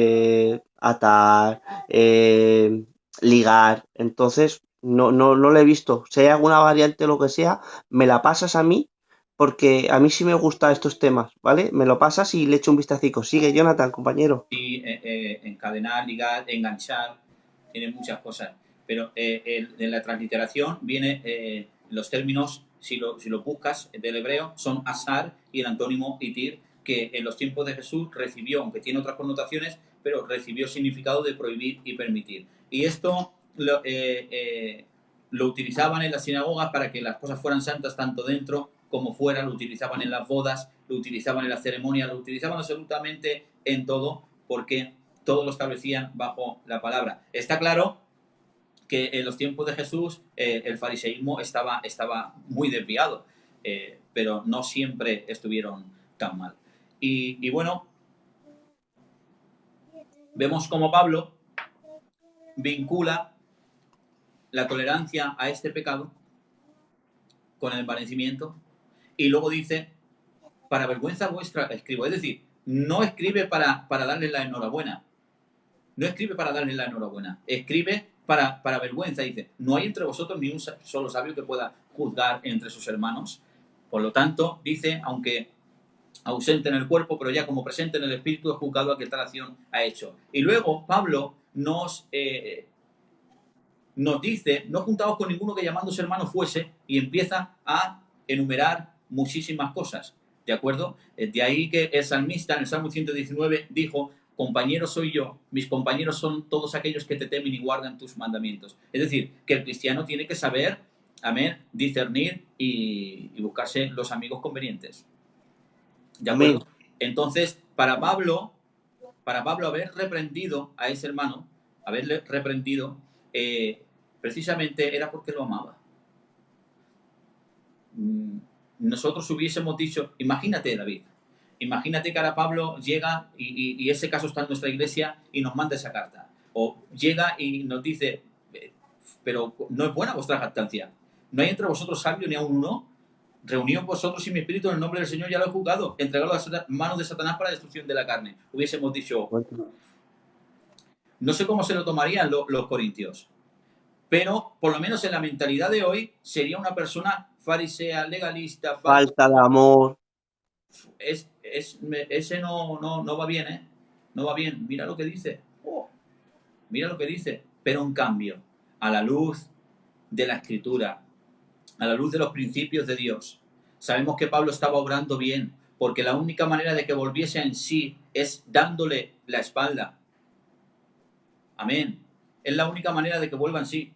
atar, ligar. Entonces, no lo he visto. Si hay alguna variante o lo que sea, me la pasas a mí, porque a mí sí me gustan estos temas, ¿vale? Me lo pasas y le echo un vistacico. Sigue, Jonathan, compañero. Y encadenar, ligar, enganchar, tiene muchas cosas. Pero en la transliteración viene los términos, si lo buscas del hebreo, son asar y el antónimo itir, que en los tiempos de Jesús recibió, aunque tiene otras connotaciones, pero recibió significado de prohibir y permitir. Y esto lo utilizaban en las sinagogas para que las cosas fueran santas tanto dentro como fuera, lo utilizaban en las bodas, lo utilizaban en las ceremonias, lo utilizaban absolutamente en todo, porque todo lo establecían bajo la palabra. Está claro que en los tiempos de Jesús el fariseísmo estaba muy desviado, pero no siempre estuvieron tan mal. Y bueno, vemos cómo Pablo vincula la tolerancia a este pecado con el envanecimiento, y luego dice, para vergüenza vuestra escribo. Es decir, no escribe para darle la enhorabuena, no escribe para darle la enhorabuena, escribe para vergüenza. Dice, no hay entre vosotros ni un solo sabio que pueda juzgar entre sus hermanos. Por lo tanto, dice, aunque ausente en el cuerpo, pero ya como presente en el espíritu, he juzgado a que tal acción ha hecho. Y luego Pablo nos dice, no juntaos con ninguno que llamándose hermano fuese, y empieza a enumerar muchísimas cosas, ¿de acuerdo? De ahí que el salmista en el Salmo 119 dijo, compañero soy yo, mis compañeros son todos aquellos que te temen y guardan tus mandamientos. Es decir, que el cristiano tiene que saber, amén, discernir y buscarse los amigos convenientes, ¿de Amén. acuerdo? Entonces, para Pablo haber reprendido a ese hermano, haberle reprendido, precisamente era porque lo amaba. Nosotros hubiésemos dicho, imagínate, David, imagínate que ahora Pablo llega y ese caso está en nuestra iglesia y nos manda esa carta. O llega y nos dice, pero no es buena vuestra jactancia. No hay entre vosotros sabio ni aun uno. Reuníos vosotros y mi espíritu en el nombre del Señor, ya lo he juzgado. Entregado a las manos de Satanás para la destrucción de la carne. Hubiésemos dicho, no sé cómo se lo tomarían los corintios, pero por lo menos en la mentalidad de hoy sería una persona farisea, legalista, Falta de amor. ese no va bien, ¿eh? No va bien. Mira lo que dice. Oh, mira lo que dice. Pero en cambio, a la luz de la Escritura, a la luz de los principios de Dios, sabemos que Pablo estaba obrando bien, porque la única manera de que volviese en sí es dándole la espalda. Amén. Es la única manera de que vuelva en sí.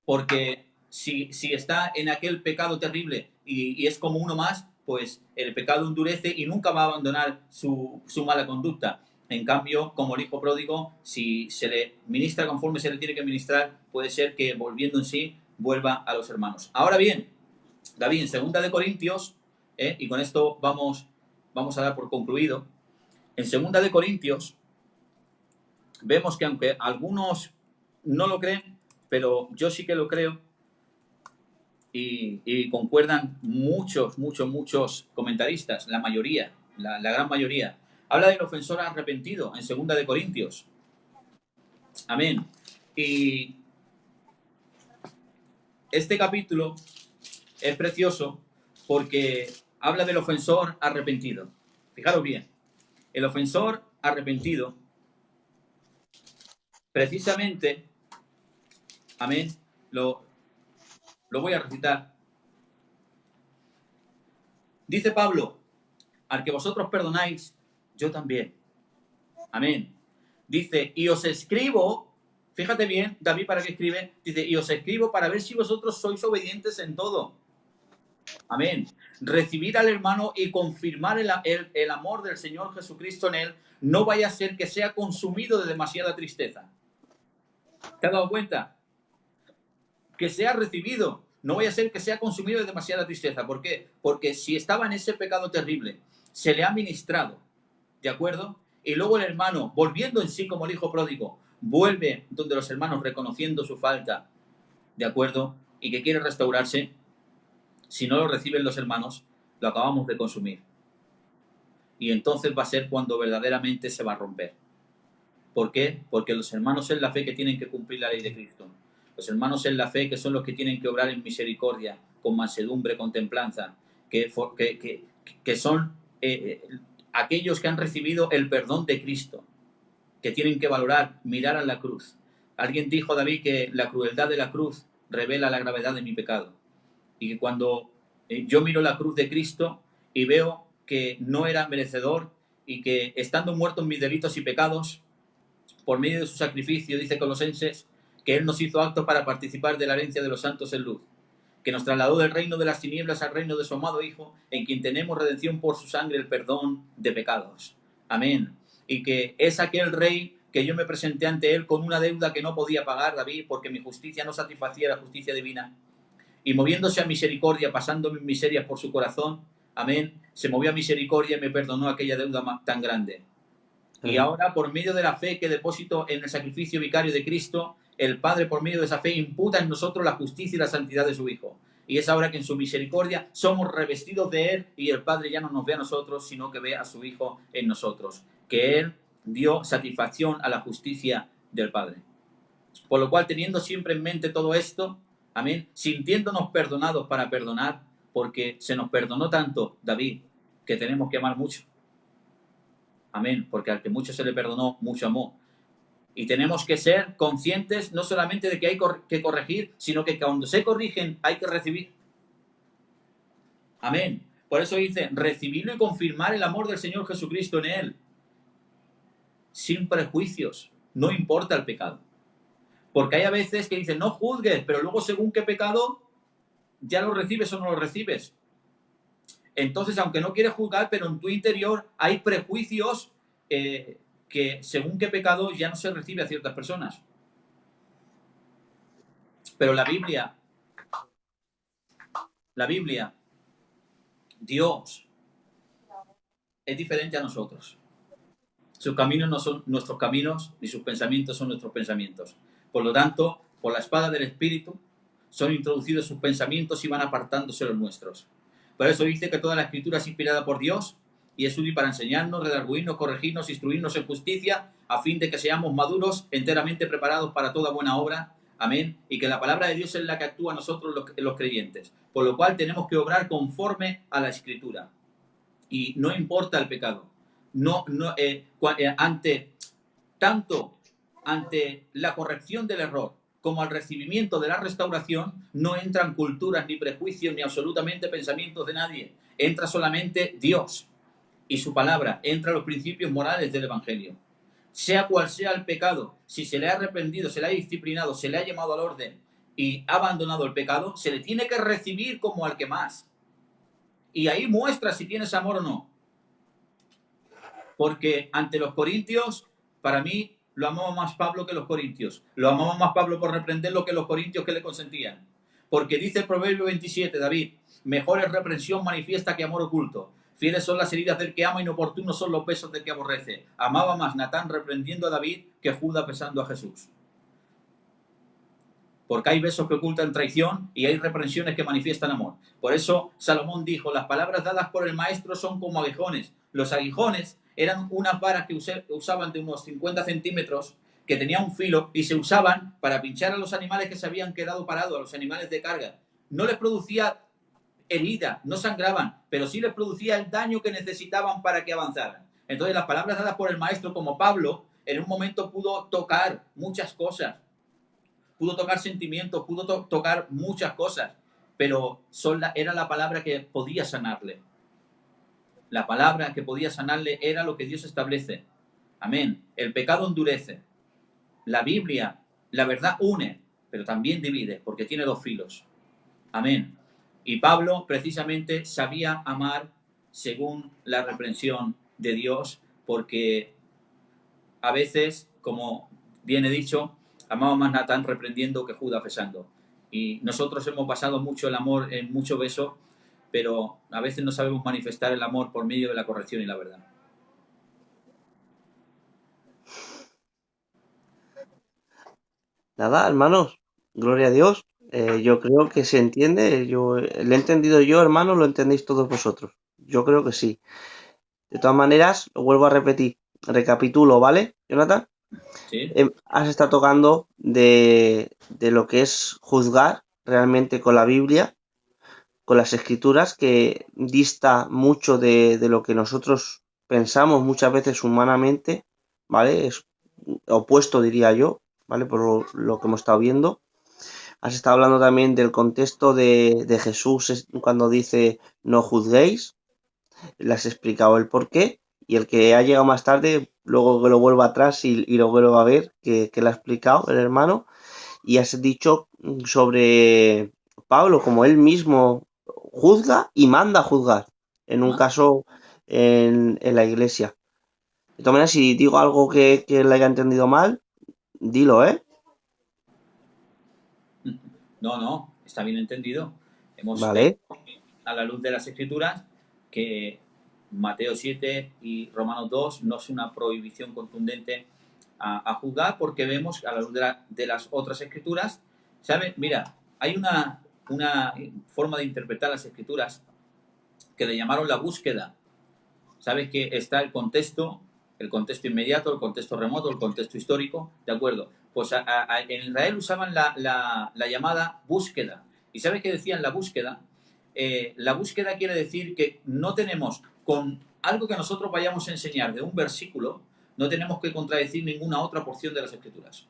Porque si está en aquel pecado terrible y es como uno más, pues el pecado endurece y nunca va a abandonar su mala conducta. En cambio, como el hijo pródigo, si se le ministra conforme se le tiene que ministrar, puede ser que volviendo en sí vuelva a los hermanos. Ahora bien, David, en segunda de Corintios, y con esto vamos a dar por concluido, en segunda de Corintios vemos que aunque algunos no lo creen, pero yo sí que lo creo, y concuerdan muchos comentaristas, la mayoría, la gran mayoría. Habla del ofensor arrepentido en segunda de Corintios. Amén. Y este capítulo es precioso porque habla del ofensor arrepentido. Fijaros bien, el ofensor arrepentido, precisamente, amén, lo voy a recitar. Dice Pablo, al que vosotros perdonáis, yo también. Amén. Dice, y os escribo, fíjate bien, David, ¿para qué escribe? Dice, y os escribo para ver si vosotros sois obedientes en todo. Amén. Recibir al hermano y confirmar el amor del Señor Jesucristo en él, no vaya a ser que sea consumido de demasiada tristeza. ¿Te has dado cuenta? Que sea recibido, no vaya a ser que sea consumido de demasiada tristeza. ¿Por qué? Porque si estaba en ese pecado terrible, se le ha ministrado, ¿de acuerdo? Y luego el hermano, volviendo en sí como el hijo pródigo, vuelve donde los hermanos reconociendo su falta, ¿de acuerdo? Y que quiere restaurarse. Si no lo reciben los hermanos, lo acabamos de consumir. Y entonces va a ser cuando verdaderamente se va a romper. ¿Por qué? Porque los hermanos en la fe que tienen que cumplir la ley de Cristo. Los hermanos en la fe que son los que tienen que obrar en misericordia, con mansedumbre, con templanza, que son aquellos que han recibido el perdón de Cristo, que tienen que valorar, mirar a la cruz. Alguien dijo, David, que la crueldad de la cruz revela la gravedad de mi pecado. Y que cuando yo miro la cruz de Cristo y veo que no era merecedor y que estando muerto en mis delitos y pecados, por medio de su sacrificio, dice Colosenses, que Él nos hizo aptos para participar de la herencia de los santos en luz, que nos trasladó del reino de las tinieblas al reino de su amado Hijo, en quien tenemos redención por su sangre, el perdón de pecados. Amén. Y que es aquel rey que yo me presenté ante Él con una deuda que no podía pagar, David, porque mi justicia no satisfacía la justicia divina. Y moviéndose a misericordia, pasando mis miserias por su corazón, amén, se movió a misericordia y me perdonó aquella deuda tan grande. Y ahora, por medio de la fe que deposito en el sacrificio vicario de Cristo, el Padre, por medio de esa fe, imputa en nosotros la justicia y la santidad de su Hijo. Y es ahora que en su misericordia somos revestidos de Él y el Padre ya no nos ve a nosotros, sino que ve a su Hijo en nosotros. Que Él dio satisfacción a la justicia del Padre. Por lo cual, teniendo siempre en mente todo esto, amén, sintiéndonos perdonados para perdonar, porque se nos perdonó tanto, David, que tenemos que amar mucho. Amén, porque al que mucho se le perdonó, mucho amó. Y tenemos que ser conscientes no solamente de que hay que corregir, sino que cuando se corrigen hay que recibir. Amén. Por eso dice, recibirlo y confirmar el amor del Señor Jesucristo en él. Sin prejuicios, no importa el pecado. Porque hay a veces que dicen, no juzgues, pero luego según qué pecado, ya lo recibes o no lo recibes. Entonces, aunque no quieres juzgar, pero en tu interior hay prejuicios que según qué pecado ya no se recibe a ciertas personas. Pero la Biblia, Dios, es diferente a nosotros. Sus caminos no son nuestros caminos, ni sus pensamientos son nuestros pensamientos. Por lo tanto, por la espada del Espíritu, son introducidos sus pensamientos y van apartándose los nuestros. Por eso dice que toda la Escritura es inspirada por Dios y es útil para enseñarnos, redarguirnos, corregirnos, instruirnos en justicia, a fin de que seamos maduros, enteramente preparados para toda buena obra. Amén. Y que la palabra de Dios es la que actúa a nosotros los creyentes. Por lo cual tenemos que obrar conforme a la Escritura. Y no importa el pecado. Ante la corrección del error como al recibimiento de la restauración, no entran culturas, ni prejuicios, ni absolutamente pensamientos de nadie. Entra solamente Dios y su palabra, entra los principios morales del Evangelio. Sea cual sea el pecado, si se le ha arrepentido, se le ha disciplinado, se le ha llamado al orden y ha abandonado el pecado, se le tiene que recibir como al que más. Y ahí muestra si tienes amor o no. Porque ante los corintios, para mí, lo amaba más Pablo que los corintios. Lo amaba más Pablo por reprenderlo que los corintios que le consentían. Porque dice el Proverbio 27, David, mejor es reprensión manifiesta que amor oculto. Fieles son las heridas del que ama, inoportunos son los besos del que aborrece. Amaba más Natán reprendiendo a David que Judas besando a Jesús. Porque hay besos que ocultan traición y hay reprensiones que manifiestan amor. Por eso Salomón dijo, las palabras dadas por el maestro son como aguijones. Los aguijones eran unas varas que usaban de unos 50 centímetros, que tenían un filo y se usaban para pinchar a los animales que se habían quedado parados, a los animales de carga. No les producía herida, no sangraban, pero sí les producía el daño que necesitaban para que avanzaran. Entonces las palabras dadas por el maestro, como Pablo, en un momento pudo tocar muchas cosas, pudo tocar sentimientos, pudo tocar muchas cosas, pero era la palabra que podía sanarle. La palabra que podía sanarle era lo que Dios establece. Amén. El pecado endurece. La Biblia, la verdad une, pero también divide, porque tiene dos filos. Amén. Y Pablo precisamente sabía amar según la reprensión de Dios, porque a veces, como bien he dicho, amaba más Natán reprendiendo que Judas besando. Y nosotros hemos basado mucho el amor en mucho beso, pero a veces no sabemos manifestar el amor por medio de la corrección y la verdad. Nada, hermanos, gloria a Dios. Yo creo que se entiende. Yo lo he entendido yo, hermanos, lo entendéis todos vosotros. Yo creo que sí. De todas maneras, lo vuelvo a repetir. Recapitulo, ¿vale, Jonathan? ¿Sí? Has estado tocando de lo que es juzgar realmente con la Biblia, con las escrituras, que dista mucho de lo que nosotros pensamos muchas veces humanamente, ¿vale? Es opuesto, diría yo, ¿vale? Por lo que hemos estado viendo. Has estado hablando también del contexto de Jesús cuando dice no juzguéis. Le has explicado el por qué. Y el que ha llegado más tarde, luego que lo vuelva atrás y lo vuelva a ver, que le ha explicado el hermano. Y has dicho sobre Pablo, como él mismo juzga y manda a juzgar, en un ¿Ah? caso en la iglesia. De todas maneras, si digo algo que le haya entendido mal, dilo, ¿eh? No, no, está bien entendido. Hemos Vale. a la luz de las escrituras que Mateo 7 y Romanos 2 no es una prohibición contundente a juzgar, porque vemos a la luz de las otras escrituras, ¿sabes? Mira, hay una forma de interpretar las escrituras que le llamaron la búsqueda. ¿Sabes que está el contexto inmediato, el contexto remoto, el contexto histórico? ¿De acuerdo? Pues en Israel usaban la llamada búsqueda. ¿Y sabes qué decían la búsqueda? La búsqueda quiere decir que no tenemos, con algo que nosotros vayamos a enseñar de un versículo, no tenemos que contradecir ninguna otra porción de las escrituras.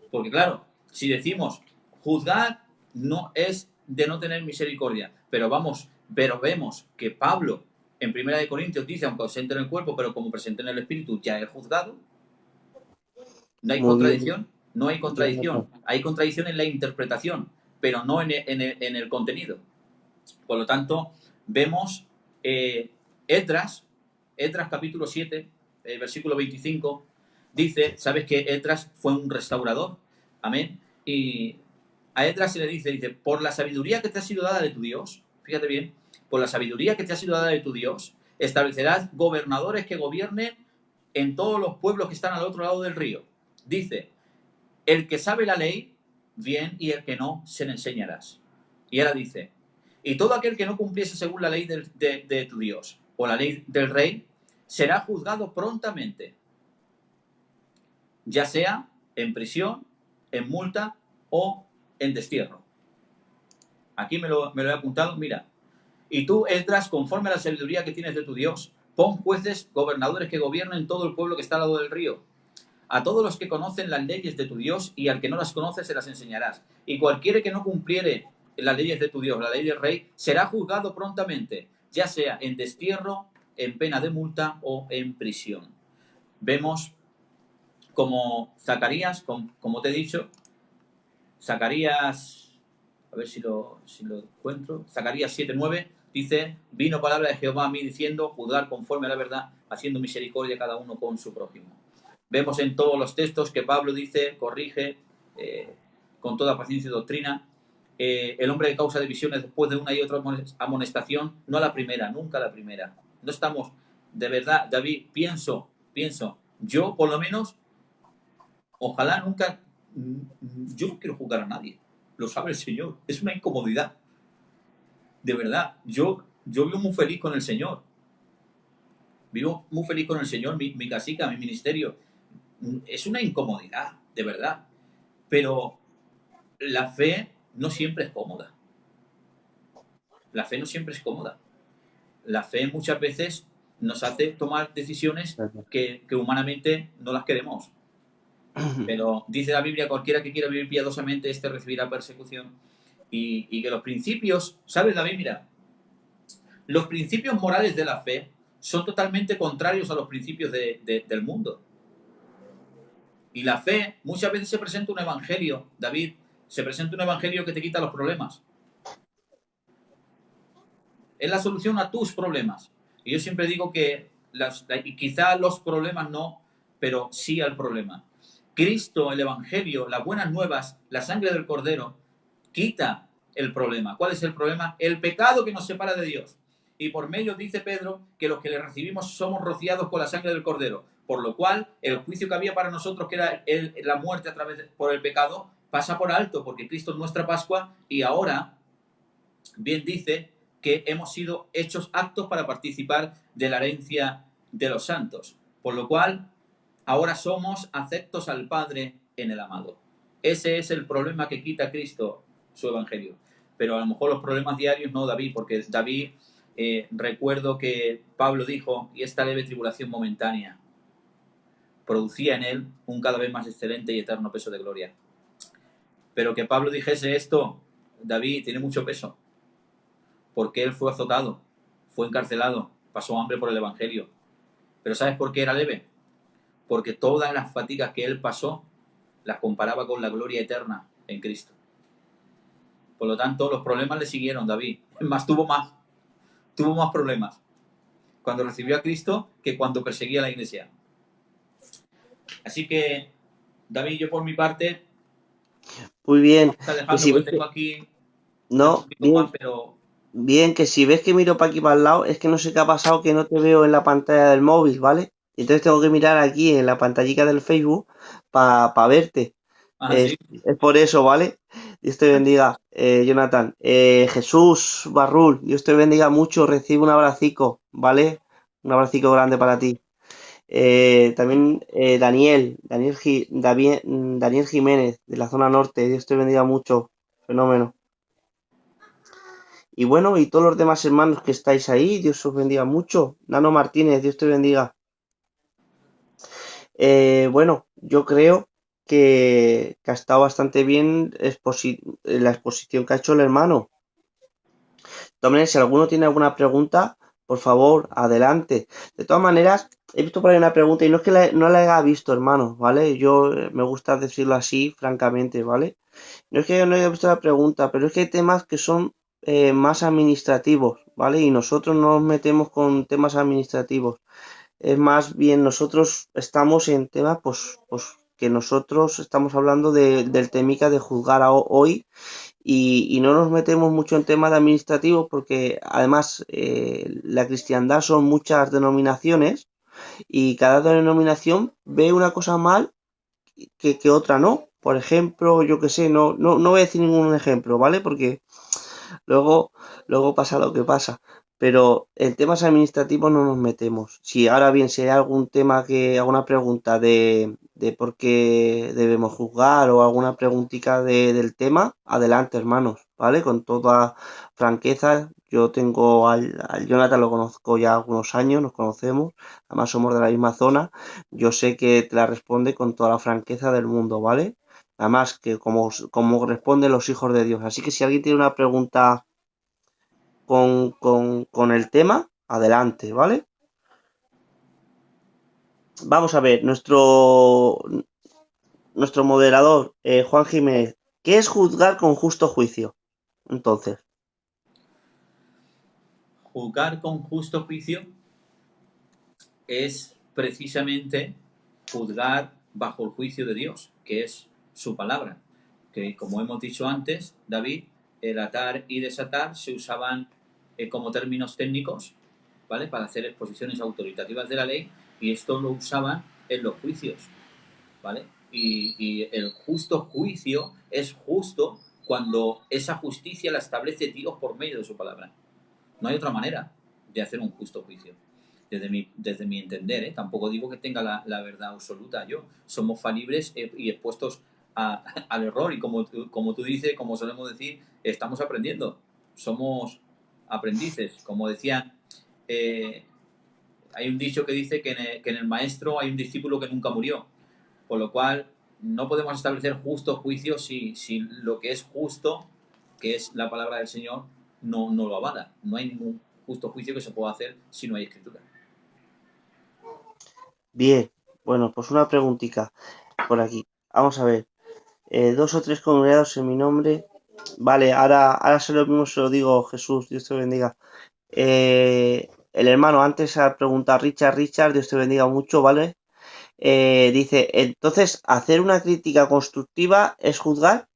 Porque claro, si decimos juzgar no es de no tener misericordia, pero vemos que Pablo en Primera de Corintios dice, aunque ausente en el cuerpo, pero como presente en el espíritu, ya es juzgado. No hay Muy bien, contradicción, no hay Jonathan. contradicción. Hay contradicción en la interpretación, pero no en el contenido. Por lo tanto, vemos eh, Esdras, Esdras capítulo 7, versículo 25, dice, ¿sabes que Esdras fue un restaurador? Amén. Y a Esdras se le dice, por la sabiduría que te ha sido dada de tu Dios, fíjate bien, por la sabiduría que te ha sido dada de tu Dios, establecerás gobernadores que gobiernen en todos los pueblos que están al otro lado del río. Dice, el que sabe la ley, bien, y el que no, se le enseñarás. Y ahora dice, y todo aquel que no cumpliese según la ley de tu Dios o la ley del rey, será juzgado prontamente, ya sea en prisión, en multa o en destierro. Aquí me lo he apuntado, mira. Y tú, Esdras, conforme a la sabiduría que tienes de tu Dios, pon jueces, gobernadores que gobiernen todo el pueblo que está al lado del río. A todos los que conocen las leyes de tu Dios, y al que no las conoce se las enseñarás. Y cualquiera que no cumpliere las leyes de tu Dios, la ley del rey, será juzgado prontamente, ya sea en destierro, en pena de multa o en prisión. Vemos como Zacarías, como te he dicho, Zacarías, a ver si lo encuentro, Zacarías 7:9, dice, vino palabra de Jehová a mí diciendo, juzgar conforme a la verdad, haciendo misericordia cada uno con su prójimo. Vemos en todos los textos que Pablo dice, corrige con toda paciencia y doctrina. El hombre que causa divisiones después de una y otra amonestación, no la primera, nunca la primera. No estamos, de verdad, David, pienso, yo por lo menos, ojalá nunca, yo no quiero juzgar a nadie, lo sabe el Señor, es una incomodidad. De verdad, yo vivo muy feliz con el Señor. Vivo muy feliz con el Señor, mi casica, mi ministerio. Es una incomodidad, de verdad. Pero la fe no siempre es cómoda. La fe no siempre es cómoda. La fe muchas veces nos hace tomar decisiones que humanamente no las queremos. Pero dice la Biblia, cualquiera que quiera vivir piadosamente, este recibirá persecución. Y que los principios, ¿sabes, David? Mira, los principios morales de la fe son totalmente contrarios a los principios del mundo. Y la fe, muchas veces se presenta un evangelio, David, se presenta un evangelio que te quita los problemas. Es la solución a tus problemas. Y yo siempre digo que quizá los problemas no, pero sí al problema. Cristo, el evangelio, las buenas nuevas, la sangre del Cordero, quita el problema. ¿Cuál es el problema? El pecado que nos separa de Dios. Y por medio, dice Pedro, que los que le recibimos somos rociados con la sangre del Cordero. Por lo cual, el juicio que había para nosotros, que era la muerte a través por el pecado, pasa por alto, porque Cristo es nuestra Pascua y ahora, bien dice, que hemos sido hechos aptos para participar de la herencia de los santos. Por lo cual, ahora somos aceptos al Padre en el amado. Ese es el problema que quita Cristo, su evangelio. Pero a lo mejor los problemas diarios no, David, porque David, recuerdo que Pablo dijo, y esta leve tribulación momentánea producía en él un cada vez más excelente y eterno peso de gloria. Pero que Pablo dijese esto, David, tiene mucho peso, porque él fue azotado, fue encarcelado, pasó hambre por el evangelio. Pero ¿sabes por qué era leve? Porque todas las fatigas que él pasó las comparaba con la gloria eterna en Cristo. Por lo tanto, los problemas le siguieron, David. Tuvo más problemas cuando recibió a Cristo que cuando perseguía a la iglesia. Así que, David, yo por mi parte, Muy bien. vamos a Que dejarlo si ves porque que... tengo aquí un No, poquito más, bien, pero bien, que si ves que miro para aquí para el lado, es que no sé qué ha pasado, que no te veo en la pantalla del móvil, ¿vale? Entonces tengo que mirar aquí en la pantallita del Facebook para verte. sí. Es por eso, ¿vale? Dios te bendiga, Jonathan. Jesús Barrul, Dios te bendiga mucho, recibe un abracico, ¿vale? Un abracico grande para ti. También Daniel Jiménez, de la zona norte, Dios te bendiga mucho, fenómeno. Y bueno, y todos los demás hermanos que estáis ahí, Dios os bendiga mucho. Nano Martínez, Dios te bendiga. Bueno, yo creo que ha estado bastante bien la exposición que ha hecho el hermano. También, si alguno tiene alguna pregunta, por favor, adelante. De todas maneras, he visto por ahí una pregunta y no es que no la haya visto, hermano, ¿vale? Yo me gusta decirlo así, francamente, ¿vale? No es que yo no haya visto la pregunta, pero es que hay temas que son más administrativos, ¿vale? Y nosotros no nos metemos con temas administrativos. Es más bien nosotros estamos en temas, pues que nosotros estamos hablando del temica de juzgar hoy y no nos metemos mucho en temas administrativos porque además la cristiandad son muchas denominaciones y cada denominación ve una cosa mal que otra no. Por ejemplo, yo que sé, no voy a decir ningún ejemplo, ¿vale? Porque luego, luego pasa lo que pasa. Pero en temas administrativos no nos metemos. Si ahora bien, si hay algún tema alguna pregunta de por qué debemos juzgar o alguna preguntita del tema, adelante, hermanos, ¿vale? Con toda franqueza. Yo tengo al Jonathan, lo conozco ya algunos años, nos conocemos, además somos de la misma zona. Yo sé que te la responde con toda la franqueza del mundo, ¿vale? Además, que como responden los hijos de Dios. Así que si alguien tiene una pregunta con el tema, adelante, ¿vale? Vamos a ver, nuestro moderador, Juan Jiménez, ¿qué es juzgar con justo juicio? Entonces, juzgar con justo juicio es precisamente juzgar bajo el juicio de Dios, que es su palabra. Que como hemos dicho antes, David, el atar y desatar se usaban como términos técnicos, ¿vale? Para hacer exposiciones autoritativas de la ley, y esto lo usaban en los juicios, ¿vale? Y el justo juicio es justo cuando esa justicia la establece Dios por medio de su palabra. No hay otra manera de hacer un justo juicio. Desde mi entender, tampoco digo que tenga la verdad absoluta yo. Somos falibles y expuestos al error. Y como tú dices, como solemos decir, estamos aprendiendo. Somos aprendices. Como decía, hay un dicho que dice que en el maestro hay un discípulo que nunca murió. Por lo cual, no podemos establecer justo juicio si lo que es justo, que es la palabra del Señor, no lo avala. No hay ningún justo juicio que se pueda hacer si no hay escritura. Bien, bueno, pues una preguntita por aquí. Vamos a ver. 2 o 3 congregados en mi nombre. Vale, ahora se lo mismo se lo digo, Jesús, Dios te bendiga. El hermano antes ha preguntado Richard, Dios te bendiga mucho, ¿vale? Dice, entonces, ¿hacer una crítica constructiva es juzgar?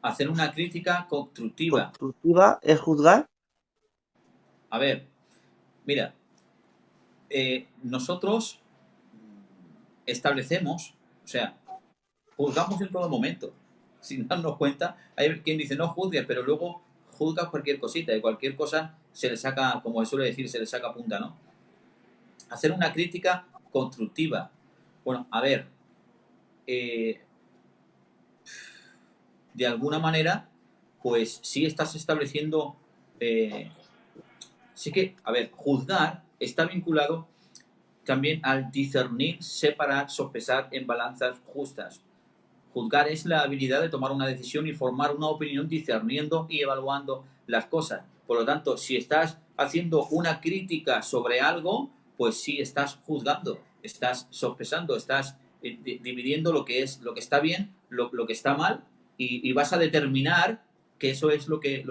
Hacer una crítica constructiva. ¿Constructiva es juzgar? A ver, mira, nosotros establecemos, o sea, juzgamos en todo momento. Sin darnos cuenta, hay quien dice no juzgues, pero luego juzgas cualquier cosita y cualquier cosa se le saca, como se suele decir, se le saca punta, ¿no? Hacer una crítica constructiva. Bueno, a ver, de alguna manera, pues sí estás estableciendo, sí que, a ver, juzgar está vinculado también al discernir, separar, sopesar en balanzas justas. Juzgar es la habilidad de tomar una decisión y formar una opinión discerniendo y evaluando las cosas. Por lo tanto, si estás haciendo una crítica sobre algo, pues sí estás juzgando, estás sopesando, estás dividiendo lo que está bien, lo que está mal, y vas a determinar que eso es lo que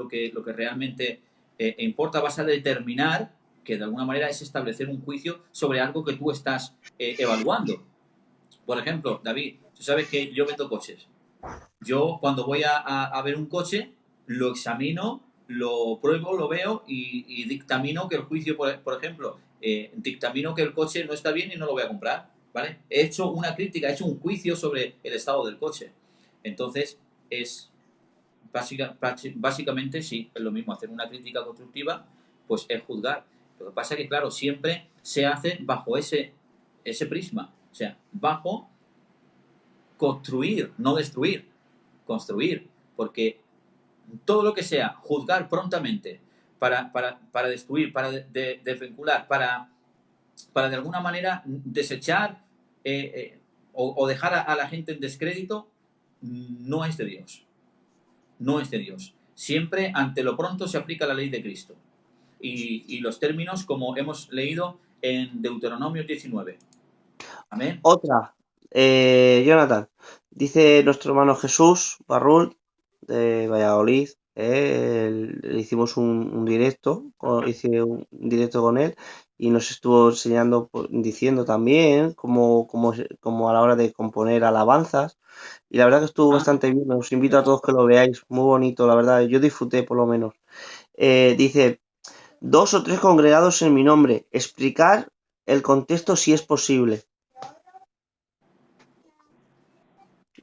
realmente importa. Vas a determinar que de alguna manera es establecer un juicio sobre algo que tú estás evaluando. Por ejemplo, David, tú sabes que yo vendo coches. Yo cuando voy a ver un coche, lo examino, lo pruebo, lo veo y dictamino que el juicio, por ejemplo, dictamino que el coche no está bien y no lo voy a comprar, ¿vale? He hecho una crítica, he hecho un juicio sobre el estado del coche. Entonces, es básicamente sí, es lo mismo. Hacer una crítica constructiva, pues es juzgar. Lo que pasa es que, claro, siempre se hace bajo ese prisma. O sea, bajo construir, no destruir, construir, porque todo lo que sea juzgar prontamente para destruir, para desvincular, para de alguna manera desechar o dejar a la gente en descrédito, no es de Dios. No es de Dios. Siempre ante lo pronto se aplica la ley de Cristo. Y los términos como hemos leído en Deuteronomio 19. Amén. Otra, Jonathan, dice nuestro hermano Jesús Barrul de Valladolid, le hicimos un directo, hice un directo con él y nos estuvo enseñando, diciendo también cómo a la hora de componer alabanzas, y la verdad que estuvo bastante bien. Os invito a todos que lo veáis, muy bonito, la verdad, yo disfruté por lo menos. Dice, 2 o 3 congregados en mi nombre, explicar el contexto si es posible.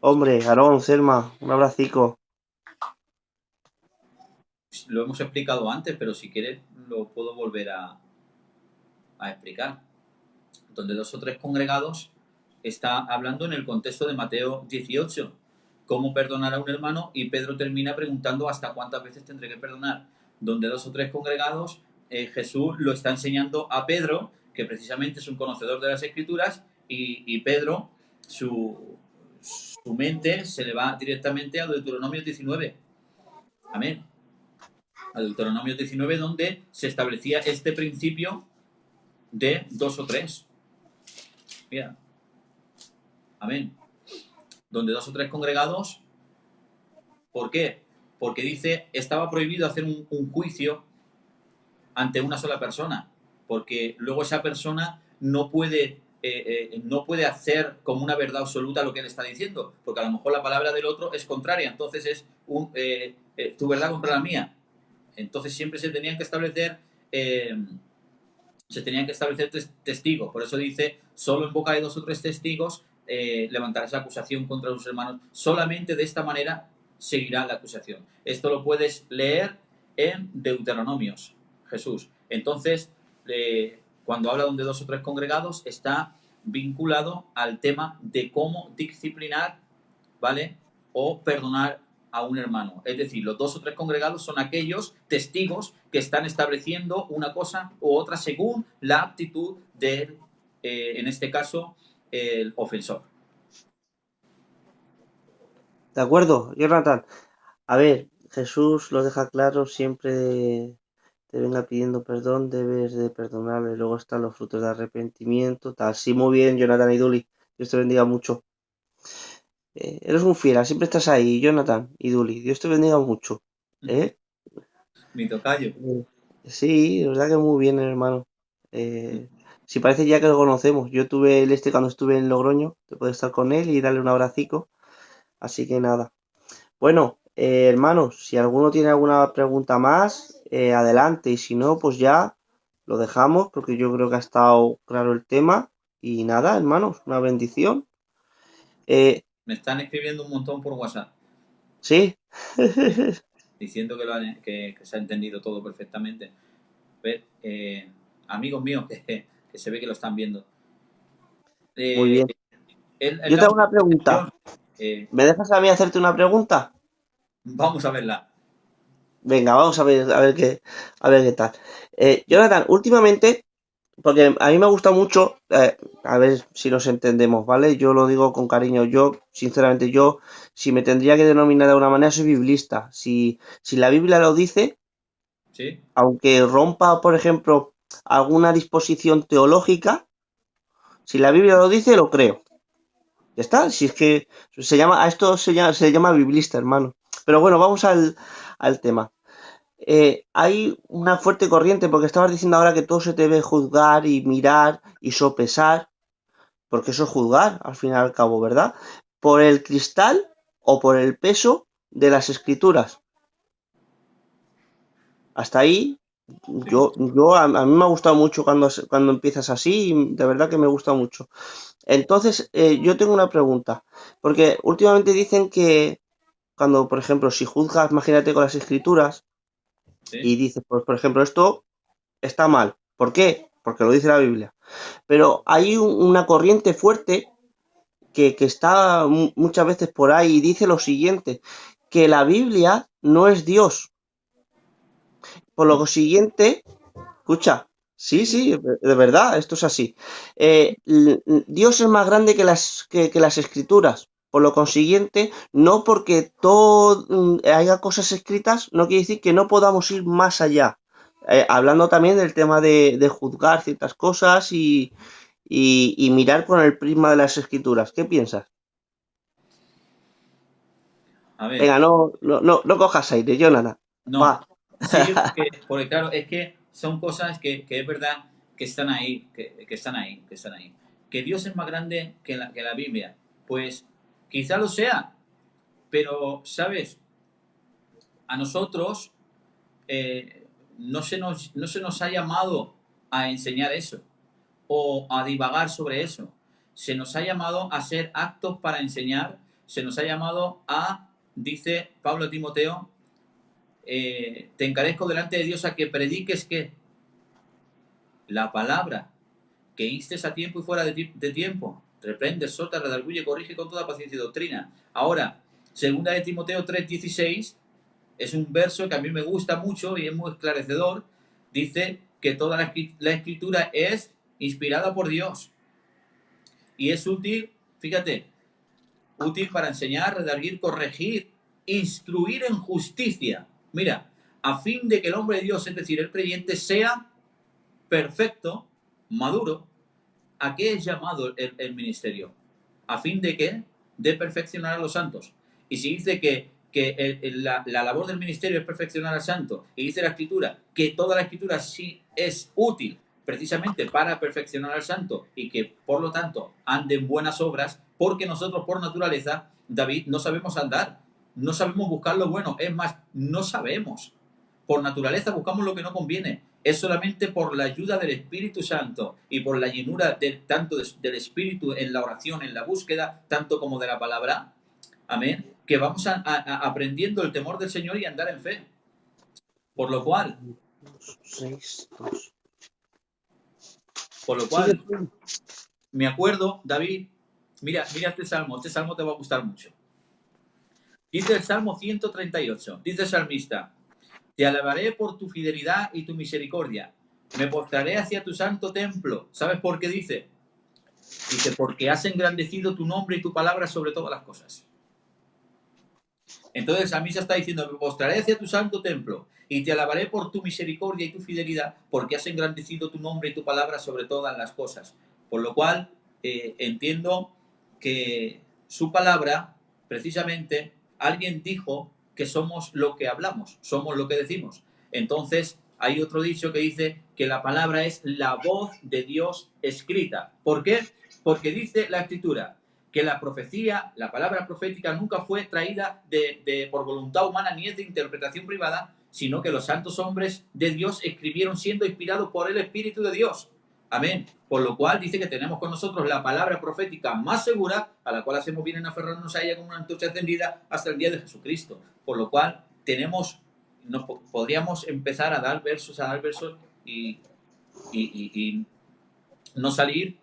Hombre, Aarón, Selma, un abracico. Lo hemos explicado antes, pero si quieres lo puedo volver a explicar. Donde 2 o 3 congregados está hablando en el contexto de Mateo 18. Cómo perdonar a un hermano, y Pedro termina preguntando hasta cuántas veces tendré que perdonar. Donde 2 o 3 congregados, Jesús lo está enseñando a Pedro, que precisamente es un conocedor de las Escrituras, y Pedro, su mente se le va directamente a Deuteronomio 19. Amén. A Deuteronomio 19, donde se establecía este principio de 2 o 3. Mira, amén. Donde 2 o 3 congregados, ¿por qué? porque dice, estaba prohibido hacer un juicio ante una sola persona, porque luego esa persona no puede hacer como una verdad absoluta lo que él está diciendo, porque a lo mejor la palabra del otro es contraria, entonces es tu verdad contra la mía. Entonces siempre eh, se tenían que establecer testigos. Por eso dice, solo en boca de 2 o 3 testigos levantarás acusación contra los hermanos. Solamente de esta manera seguirá la acusación. Esto lo puedes leer en Deuteronomios, Jesús. Entonces, cuando habla de 2 o 3 congregados, está vinculado al tema de cómo disciplinar, ¿vale? O perdonar a un hermano. Es decir, los 2 o 3 congregados son aquellos testigos que están estableciendo una cosa u otra según la actitud del, en este caso, el ofensor. ¿De acuerdo, Jonathan? A ver, Jesús lo deja claro, siempre te venga pidiendo perdón, debes de perdonarle. Luego están los frutos de arrepentimiento, tal. Sí, muy bien, Jonathan y Duli. Dios te bendiga mucho. Eres un fiera, siempre estás ahí, Jonathan y Duli. Dios te bendiga mucho. ¿Eh? Mi tocayo. Sí, la verdad que muy bien, hermano. Eh, si parece ya que lo conocemos. Yo tuve el cuando estuve en Logroño, te puedes estar con él y darle un abracico. Así que nada. Bueno, hermanos, si alguno tiene alguna pregunta más, adelante. Y si no, pues ya lo dejamos porque yo creo que ha estado claro el tema. Y nada, hermanos, una bendición. Eh, Me están escribiendo un montón por WhatsApp. sí. Diciendo que se ha entendido todo perfectamente. Ver, amigos míos que se ve que lo están viendo. Muy Eh, bien. Yo la te hago una pregunta. cuestión, eh, ¿Me dejas a mí hacerte una pregunta? vamos a verla. Venga, vamos a ver qué tal. Jonathan, últimamente, porque a mí me gusta mucho, a ver si nos entendemos, ¿vale? Yo lo digo con cariño. Yo, sinceramente, si me tendría que denominar de alguna manera, soy biblista. Si la Biblia lo dice, ¿Sí? aunque rompa, por ejemplo, alguna disposición teológica, si la Biblia lo dice, lo creo. Ya está, si es que a esto se llama biblista, hermano. Pero bueno, vamos al tema. Hay una fuerte corriente, porque estabas diciendo ahora que todo se debe juzgar y mirar y sopesar, porque eso es juzgar, al fin y al cabo, ¿verdad? Por el cristal o por el peso de las escrituras. Hasta ahí, Sí. a mí me ha gustado mucho cuando empiezas así, y de verdad que me gusta mucho. Entonces, yo tengo una pregunta, porque últimamente dicen que cuando, por ejemplo, si juzgas, imagínate con las escrituras, ¿Sí? y dices, pues, por ejemplo, esto está mal. ¿Por qué? Porque lo dice la Biblia. Pero hay una corriente fuerte que está muchas veces por ahí y dice lo siguiente, que la Biblia no es Dios. Por lo ¿Cómo? siguiente, escucha, sí, Sí, sí. sí, de verdad, esto es así. Dios es más grande que las escrituras. Por lo consiguiente, no porque todo haya cosas escritas, no quiere decir que no podamos ir más allá. Hablando también del tema de juzgar ciertas cosas y mirar con el prisma de las escrituras. ¿Qué piensas? A ver, Venga, no cojas aire, Jonathan. no. Va. Sí, porque claro, es que son cosas que es verdad que están ahí, que están ahí, que están ahí. Que Dios es más grande que la Biblia. Pues quizá lo sea, pero, ¿sabes? A nosotros no se nos ha llamado a enseñar eso o a divagar sobre eso. Se nos ha llamado a ser actos para enseñar, se nos ha llamado a, dice Pablo a Timoteo, te encarezco delante de Dios a que prediques que la palabra, que instes a tiempo y fuera de tiempo, reprende, exhorta, redarguye, corrige con toda paciencia y doctrina. Ahora, segunda de Timoteo 3:16 es un verso que a mí me gusta mucho y es muy esclarecedor. Dice que toda la escritura es inspirada por Dios y es útil, fíjate, útil para enseñar, redarguir, corregir, instruir en justicia. Mira, a fin de que el hombre de Dios, es decir, el creyente, sea perfecto, maduro. ¿A qué es llamado el ministerio? A fin de que de perfeccionar a los santos. Y si dice que la labor del ministerio es perfeccionar al santo, y dice la Escritura que toda la Escritura sí es útil precisamente para perfeccionar al santo y que por lo tanto ande en buenas obras, porque nosotros por naturaleza, David, no sabemos andar, no sabemos buscar lo bueno, es más, no sabemos. Por naturaleza buscamos lo que no conviene. Es solamente por la ayuda del Espíritu Santo y por la llenura tanto del Espíritu en la oración, en la búsqueda, tanto como de la palabra, amén, que vamos aprendiendo el temor del Señor y andar en fe. Por lo cual, 6, 2. Me acuerdo, David, mira este salmo te va a gustar mucho. Dice el Salmo 138, dice el salmista: te alabaré por tu fidelidad y tu misericordia. Me postraré hacia tu santo templo. ¿Sabes por qué dice? Dice, porque has engrandecido tu nombre y tu palabra sobre todas las cosas. Entonces el salmista está diciendo, me postraré hacia tu santo templo y te alabaré por tu misericordia y tu fidelidad, porque has engrandecido tu nombre y tu palabra sobre todas las cosas. Por lo cual entiendo que su palabra, precisamente, alguien dijo que somos lo que hablamos, somos lo que decimos. Entonces hay otro dicho que dice que la palabra es la voz de Dios escrita. ¿Por qué? Porque dice la Escritura que la profecía, la palabra profética nunca fue traída por voluntad humana ni es de interpretación privada, sino que los santos hombres de Dios escribieron siendo inspirados por el Espíritu de Dios. Amén. Por lo cual dice que tenemos con nosotros la palabra profética más segura, a la cual hacemos bien en aferrarnos a ella como una antorcha encendida hasta el día de Jesucristo. Por lo cual podríamos empezar a dar versos y no salir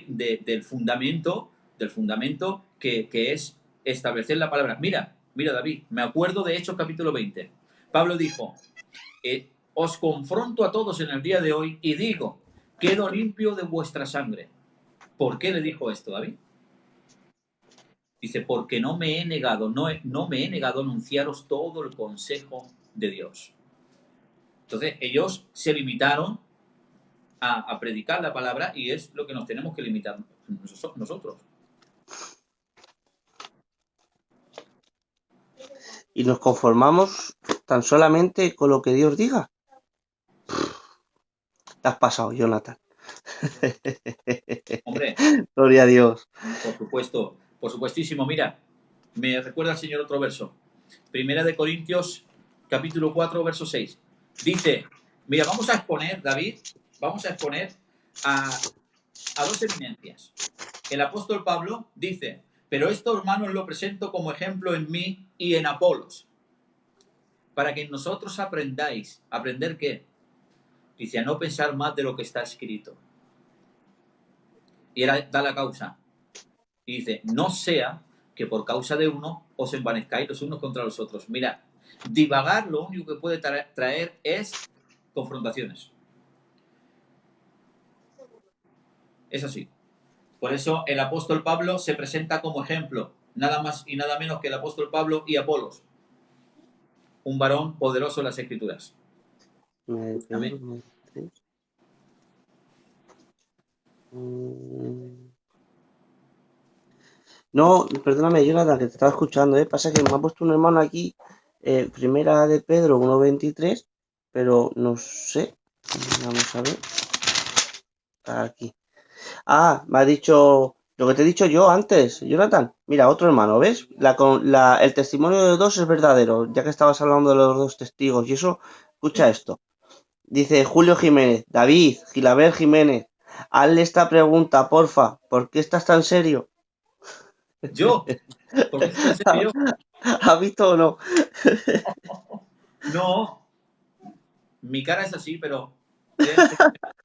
del fundamento que es establecer la palabra. Mira, David, me acuerdo de Hechos capítulo 20. Pablo dijo, os confronto a todos en el día de hoy y digo, quedo limpio de vuestra sangre. ¿Por qué le dijo esto, David? Dice, porque no me he negado a anunciaros todo el consejo de Dios. Entonces, ellos se limitaron a predicar la palabra y es lo que nos tenemos que limitar nosotros. Y nos conformamos tan solamente con lo que Dios diga. Te has pasado, Jonathan. Hombre, gloria a Dios. Por supuestísimo. Mira, me recuerda al Señor otro verso. Primera de Corintios, capítulo 4, verso 6. Dice, mira, vamos a exponer, David, a dos eminencias. El apóstol Pablo dice, pero esto, hermanos, lo presento como ejemplo en mí y en Apolos, para que nosotros aprendáis. ¿Aprender qué? Dice, a no pensar más de lo que está escrito. Y él da la causa. Y dice, no sea que por causa de uno os envanezcáis los unos contra los otros. Mira, divagar lo único que puede traer es confrontaciones. Es así. Por eso el apóstol Pablo se presenta como ejemplo, nada más y nada menos que el apóstol Pablo y Apolos, un varón poderoso en las Escrituras. Amén. No, perdóname, Jonathan, que te estaba escuchando, Pasa que me ha puesto un hermano aquí, primera de Pedro 1.23, pero no sé. Vamos a ver. Aquí. Ah, me ha dicho lo que te he dicho yo antes, Jonathan. Mira, otro hermano, ¿ves? El testimonio de los dos es verdadero, ya que estabas hablando de los dos testigos. Y eso, escucha esto. Dice Julio Jiménez, David, Gilabert Jiménez, hazle esta pregunta, porfa. ¿Por qué estás tan serio? ¿Yo? ¿Por qué estás tan serio? ¿Has visto o no? No. Mi cara es así, pero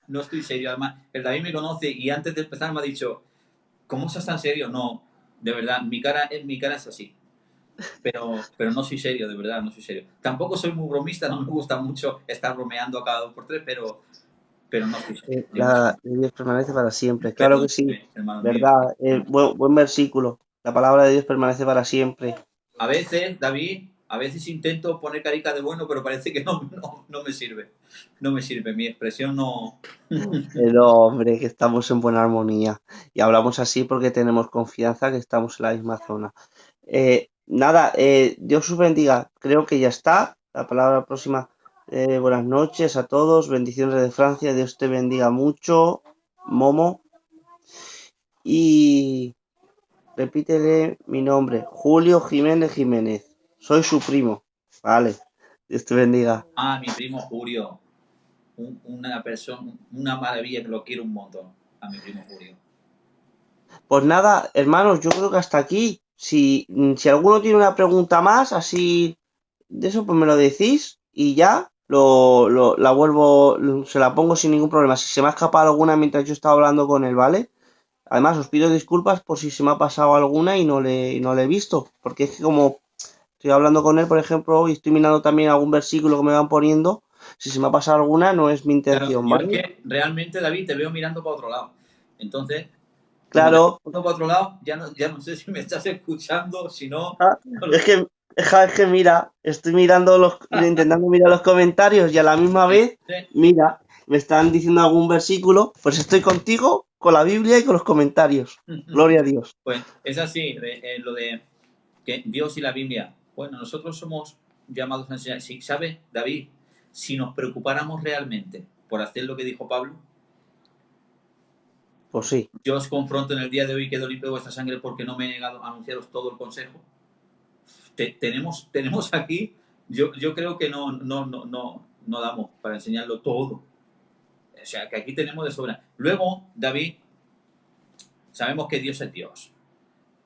no estoy serio. Además, el David me conoce y antes de empezar me ha dicho, ¿cómo estás tan serio? No, de verdad, mi cara es así. Pero no soy serio, de verdad, no soy serio. Tampoco soy muy bromista, no me gusta mucho estar bromeando a cada 2 por 3, pero no soy serio. La de Dios permanece para siempre. Claro que sí, Hermano mío. verdad. Buen versículo. La palabra de Dios permanece para siempre. A veces, David, intento poner carica de bueno, pero parece que no me sirve. No me sirve, mi expresión no... Pero hombre, que estamos en buena armonía. Y hablamos así porque tenemos confianza que estamos en la misma zona. Nada, Dios os bendiga. Creo que ya está. La palabra próxima. Buenas noches a todos. Bendiciones de Francia. Dios te bendiga mucho, Momo. Y repítele mi nombre, Julio Jiménez Jiménez. Soy su primo. Vale. Dios te bendiga. Ah, mi primo Julio, una persona, una maravilla que lo quiero un montón, a mi primo Julio. Pues nada, hermanos, yo creo que hasta aquí. Si alguno tiene una pregunta más, así de eso, pues me lo decís y ya la vuelvo, se la pongo sin ningún problema. Si se me ha escapado alguna mientras yo estaba hablando con él, ¿vale? Además, os pido disculpas por si se me ha pasado alguna y no le he visto, porque es que como estoy hablando con él, por ejemplo, y estoy mirando también algún versículo que me van poniendo, si se me ha pasado alguna, no es mi Claro, intención, yo es ¿vale? que realmente, David, te veo mirando para otro lado. Entonces, como te veo Claro, mirando para otro lado, ya no sé si me estás escuchando, si no, ah, no lo es sé. que, es que mira, estoy mirando intentando mirar los comentarios y a la misma vez, Entonces, mira, me están diciendo algún versículo, pues estoy contigo, con la Biblia y con los comentarios. Gloria a Dios. pues es así, lo de que Dios y la Biblia. Bueno, nosotros somos llamados a enseñar. Si, ¿sabe, David? Si nos preocupáramos realmente por hacer lo que dijo Pablo, Pues sí. yo os confronto en el día de hoy, quedo limpio de vuestra sangre porque no me he negado a anunciaros todo el consejo. Tenemos aquí, yo creo que no damos para enseñarlo todo. O sea, que aquí tenemos de sobra. Luego, David, sabemos que Dios es Dios.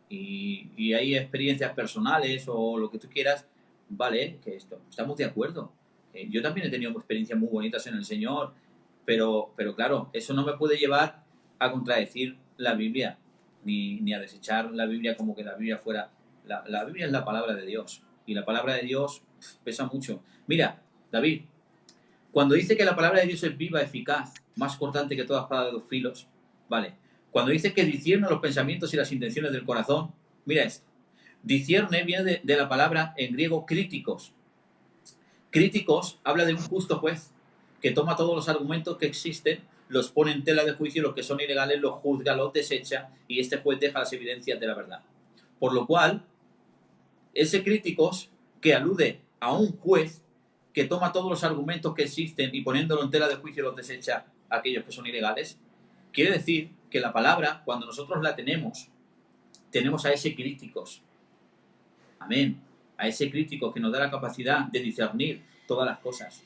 Y hay experiencias personales o lo que tú quieras, vale, que esto, estamos de acuerdo. Yo también he tenido experiencias muy bonitas en el Señor, pero claro, eso no me puede llevar a contradecir la Biblia, ni a desechar la Biblia como que la Biblia fuera... La Biblia es la palabra de Dios, y la palabra de Dios pesa mucho. Mira, David, cuando dice que la palabra de Dios es viva, eficaz, más cortante que todas las palabras de dos filos, vale. Cuando dice que discierne los pensamientos y las intenciones del corazón, mira esto. Discierne viene de la palabra en griego críticos. Críticos habla de un justo juez que toma todos los argumentos que existen, los pone en tela de juicio, los que son ilegales los juzga, los desecha y este juez deja las evidencias de la verdad. Por lo cual, ese críticos que alude a un juez que toma todos los argumentos que existen y poniéndolo en tela de juicio los desecha aquellos que son ilegales, quiere decir que la palabra, cuando nosotros la tenemos a ese críticos. Amén. A ese crítico que nos da la capacidad de discernir todas las cosas.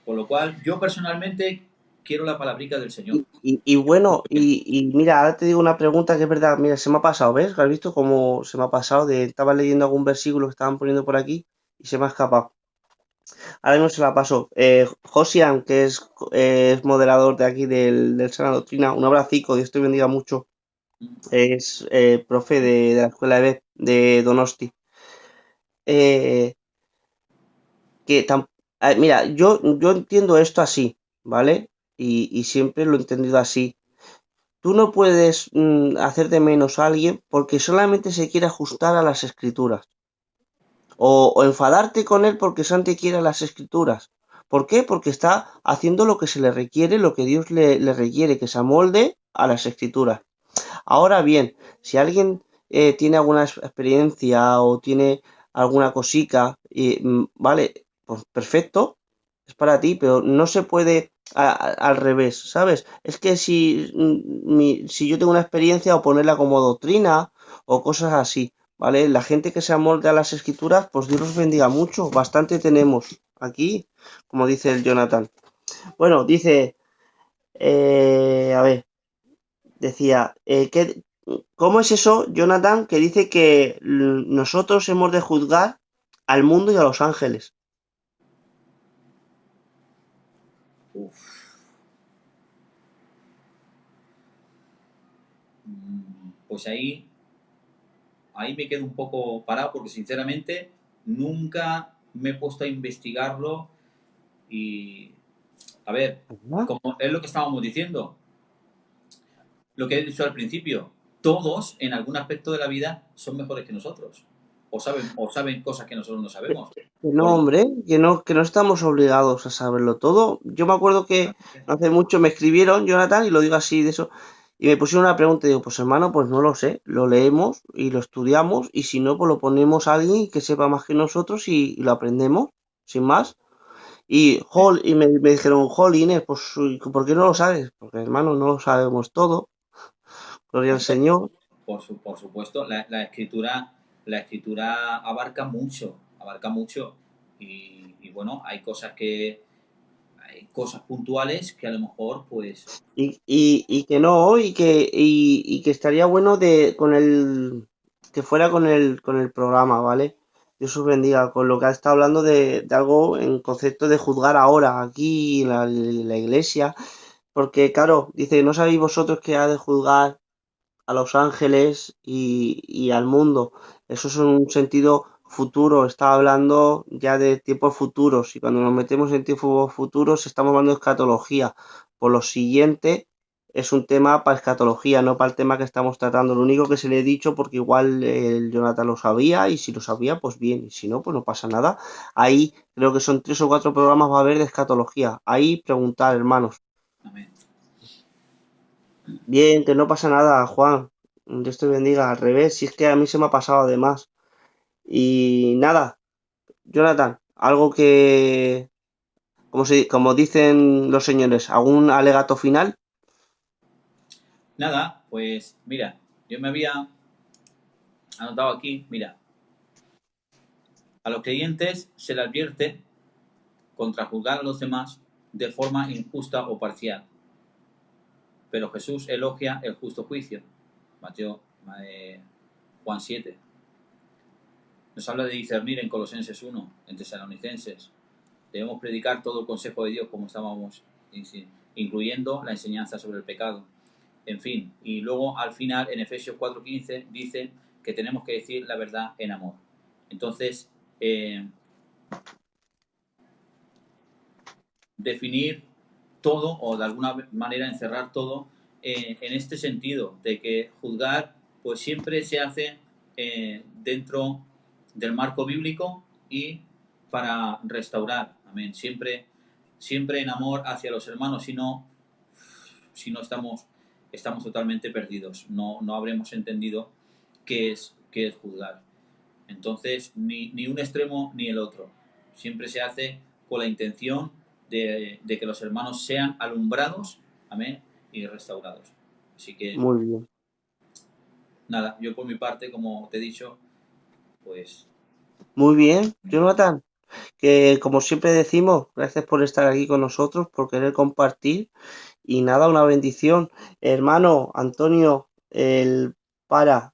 Por lo cual, yo personalmente quiero la palabrica del Señor. Y bueno, y mira, ahora te digo una pregunta que es verdad, mira, se me ha pasado, ¿ves? ¿Has visto cómo se me ha pasado? Estaba leyendo algún versículo que estaban poniendo por aquí y se me ha escapado. Ahora mismo se la paso. Josian, que es moderador de aquí del Sana Doctrina, un abracico, Dios te bendiga mucho. Es profe de la escuela de Donosti. Eh, mira, yo entiendo esto así, ¿vale? Y siempre lo he entendido así. Tú no puedes hacer de menos a alguien porque solamente se quiere ajustar a las escrituras. O enfadarte con él porque solamente quiere las escrituras. ¿Por qué? Porque está haciendo lo que se le requiere, lo que Dios le requiere, que se amolde a las escrituras. Ahora bien, si alguien tiene alguna experiencia o tiene alguna cosica, vale, pues perfecto, es para ti, pero no se puede al revés, ¿sabes? Es que si yo tengo una experiencia o ponerla como doctrina o cosas así, ¿vale? La gente que se amolda a las escrituras, pues Dios los bendiga mucho, bastante tenemos aquí, como dice el Jonathan. Bueno, dice, a ver. Decía, ¿cómo es eso, Jonathan, que dice que nosotros hemos de juzgar al mundo y a los ángeles? Uf. Pues ahí me quedo un poco parado porque sinceramente nunca me he puesto a investigarlo y, a ver, ¿Verdad? como es lo que estábamos diciendo, lo que he dicho al principio, todos en algún aspecto de la vida son mejores que nosotros o saben cosas que nosotros no sabemos. Que no, Por lo hombre, que no estamos obligados a saberlo todo. Yo me acuerdo que no hace mucho me escribieron, Jonathan, y lo digo así de eso, Y me pusieron una pregunta y digo, pues hermano, pues no lo sé, lo leemos y lo estudiamos y si no, pues lo ponemos a alguien que sepa más que nosotros y lo aprendemos, sin más. Y me dijeron, Jolines, pues ¿por qué no lo sabes? Porque hermano, no lo sabemos todo, gloria al Hombre, Señor. por supuesto, la escritura abarca mucho y bueno, hay cosas puntuales que a lo mejor pues Y que no, y que estaría bueno que fuera con el programa, ¿vale? Dios os bendiga, con lo que ha estado hablando de algo en concepto de juzgar ahora, aquí en la iglesia, porque claro, dice, ¿no sabéis vosotros que ha de juzgar a los ángeles y al mundo? Eso es un sentido futuro, está hablando ya de tiempos futuros, y cuando nos metemos en tiempos futuros estamos hablando de escatología. Por lo siguiente, es un tema para escatología, no para el tema que estamos tratando. Lo único que se le he dicho, porque igual el Jonathan lo sabía, y si lo sabía, pues bien, y si no, pues no pasa nada. Ahí creo que son 3 o 4 programas va a haber de escatología. Ahí preguntar, hermanos. amén. Bien, que no pasa nada, Juan. Dios te bendiga. Al revés, si es que a mí se me ha pasado además. Y nada, Jonathan, algo que, como dicen los señores, ¿algún alegato final? Nada, pues mira, yo me había anotado aquí, mira, a los creyentes se les advierte contra juzgar a los demás de forma injusta o parcial, pero Jesús elogia el justo juicio. Mateo, Juan 7. Nos habla de discernir en Colosenses 1, en Tesalonicenses. Debemos predicar todo el consejo de Dios como estábamos, incluyendo la enseñanza sobre el pecado. En fin, y luego al final en Efesios 4:15 dice que tenemos que decir la verdad en amor. Entonces, definir todo o de alguna manera encerrar todo en este sentido de que juzgar pues siempre se hace dentro del marco bíblico y para restaurar, amén, siempre en amor hacia los hermanos, si no estamos totalmente perdidos, no habremos entendido qué es juzgar. Entonces, ni un extremo ni el otro. Siempre se hace con la intención de que los hermanos sean alumbrados, amén, y restaurados. Así que, Muy bien. nada, yo por mi parte, como te he dicho, pues Muy bien, Jonathan, que como siempre decimos, gracias por estar aquí con nosotros, por querer compartir. Y nada, una bendición. Hermano Antonio, el para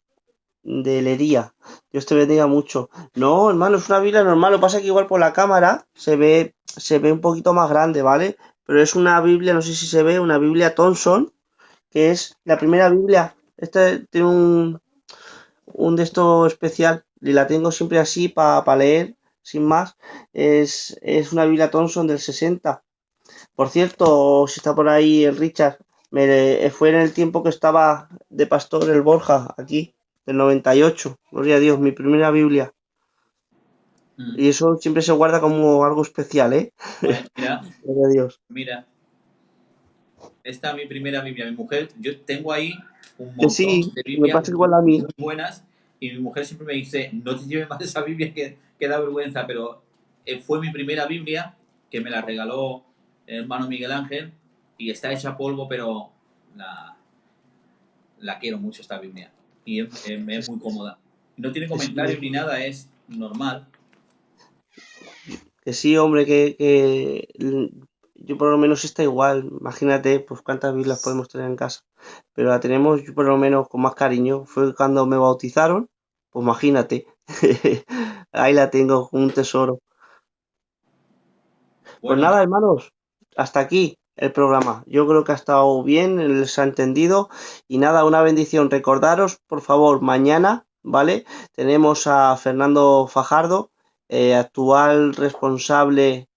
de Lería. Dios te bendiga mucho. No, hermano, es una Biblia normal. Lo que pasa es que igual por la cámara se ve un poquito más grande, ¿vale? Pero es una Biblia, no sé si se ve, una Biblia Thompson, que es la primera Biblia. Esta tiene un de esto especial y la tengo siempre así para leer, sin más. Es una Biblia Thompson del 60. Por cierto, si está por ahí el Richard, fue en el tiempo que estaba de pastor el Borja, aquí, del 98. Gloria a Dios, mi primera Biblia. Y eso siempre se guarda como algo especial, ¿eh? pues mira, Gloria a Dios. mira, esta es mi primera Biblia. Mi mujer, yo tengo ahí un Que montón sí, de me Biblias pasa igual a mí. muy buenas y mi mujer siempre me dice, no te lleves más esa Biblia que da vergüenza, pero fue mi primera Biblia que me la regaló el hermano Miguel Ángel y está hecha polvo, pero la, la quiero mucho esta Biblia y es muy cómoda. No tiene Que sí, comentarios ni nada, es normal. que sí, hombre, yo por lo menos está igual. Imagínate, pues cuántas Biblias podemos tener en casa. Pero la tenemos yo por lo menos con más cariño. Fue cuando me bautizaron, pues imagínate. Ahí la tengo, un tesoro. Pues Bueno, nada, hermanos, hasta aquí el programa. Yo creo que ha estado bien, les ha entendido. Y nada, una bendición. Recordaros, por favor, mañana, ¿vale? Tenemos a Fernando Fajardo, actual responsable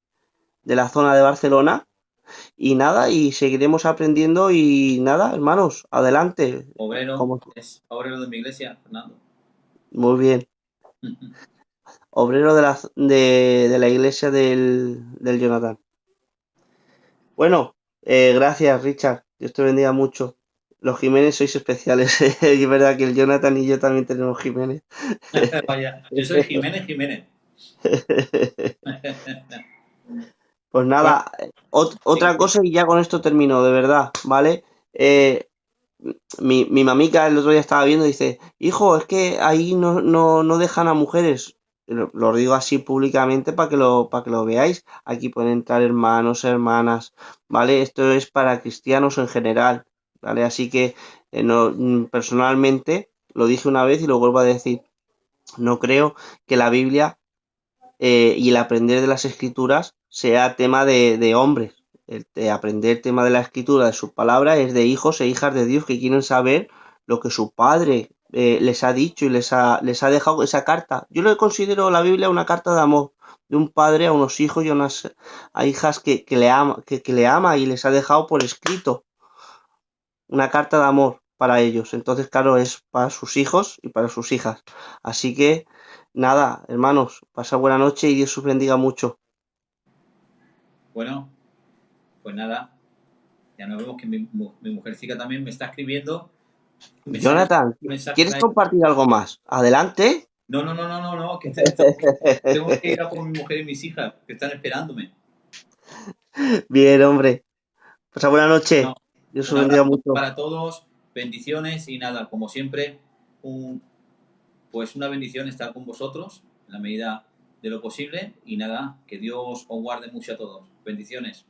de la zona de Barcelona. Y nada, y seguiremos aprendiendo. Y nada, hermanos, adelante. Como, es obrero de mi iglesia, Fernando. muy bien. Obrero de la iglesia del Jonathan. Bueno, gracias, Richard. Dios te bendiga mucho. Los Jiménez sois especiales. Es verdad que el Jonathan y yo también tenemos Jiménez. Vaya, yo soy Jiménez Jiménez. Pues Bueno, nada, sigue, otra sigue. cosa y ya con esto termino, de verdad, ¿vale? Eh, mi mamica el otro día estaba viendo y dice, hijo, es que ahí no dejan a mujeres. Lo digo así públicamente para que lo veáis. Aquí pueden entrar hermanos, hermanas, ¿vale? Esto es para cristianos en general, ¿vale? Así que personalmente lo dije una vez y lo vuelvo a decir. No creo que la Biblia y el aprender de las escrituras sea tema de hombres. El de aprender tema de la escritura, de su palabra, es de hijos e hijas de Dios que quieren saber lo que su padre les ha dicho y les ha dejado esa carta. Yo le considero la Biblia una carta de amor de un padre a unos hijos y a hijas que le ama y les ha dejado por escrito una carta de amor para ellos. Entonces, claro, es para sus hijos y para sus hijas. Así que, nada, hermanos, pasa buena noche y Dios os bendiga mucho. Bueno, pues nada, ya nos vemos que mi mujercica también me está escribiendo. Me salen Jonathan, mensajes ¿quieres ahí. compartir algo más? Adelante. No, no, no, no, no, no, que tengo que ir a por mi mujer y mis hijas, que están esperándome. Bien, hombre. Pasa buena Bueno, noche. Dios un os bendiga abrazo mucho. para todos, bendiciones y nada, como siempre, un, pues una bendición estar con vosotros en la medida de lo posible y nada, que Dios os guarde mucho a todos. Bendiciones.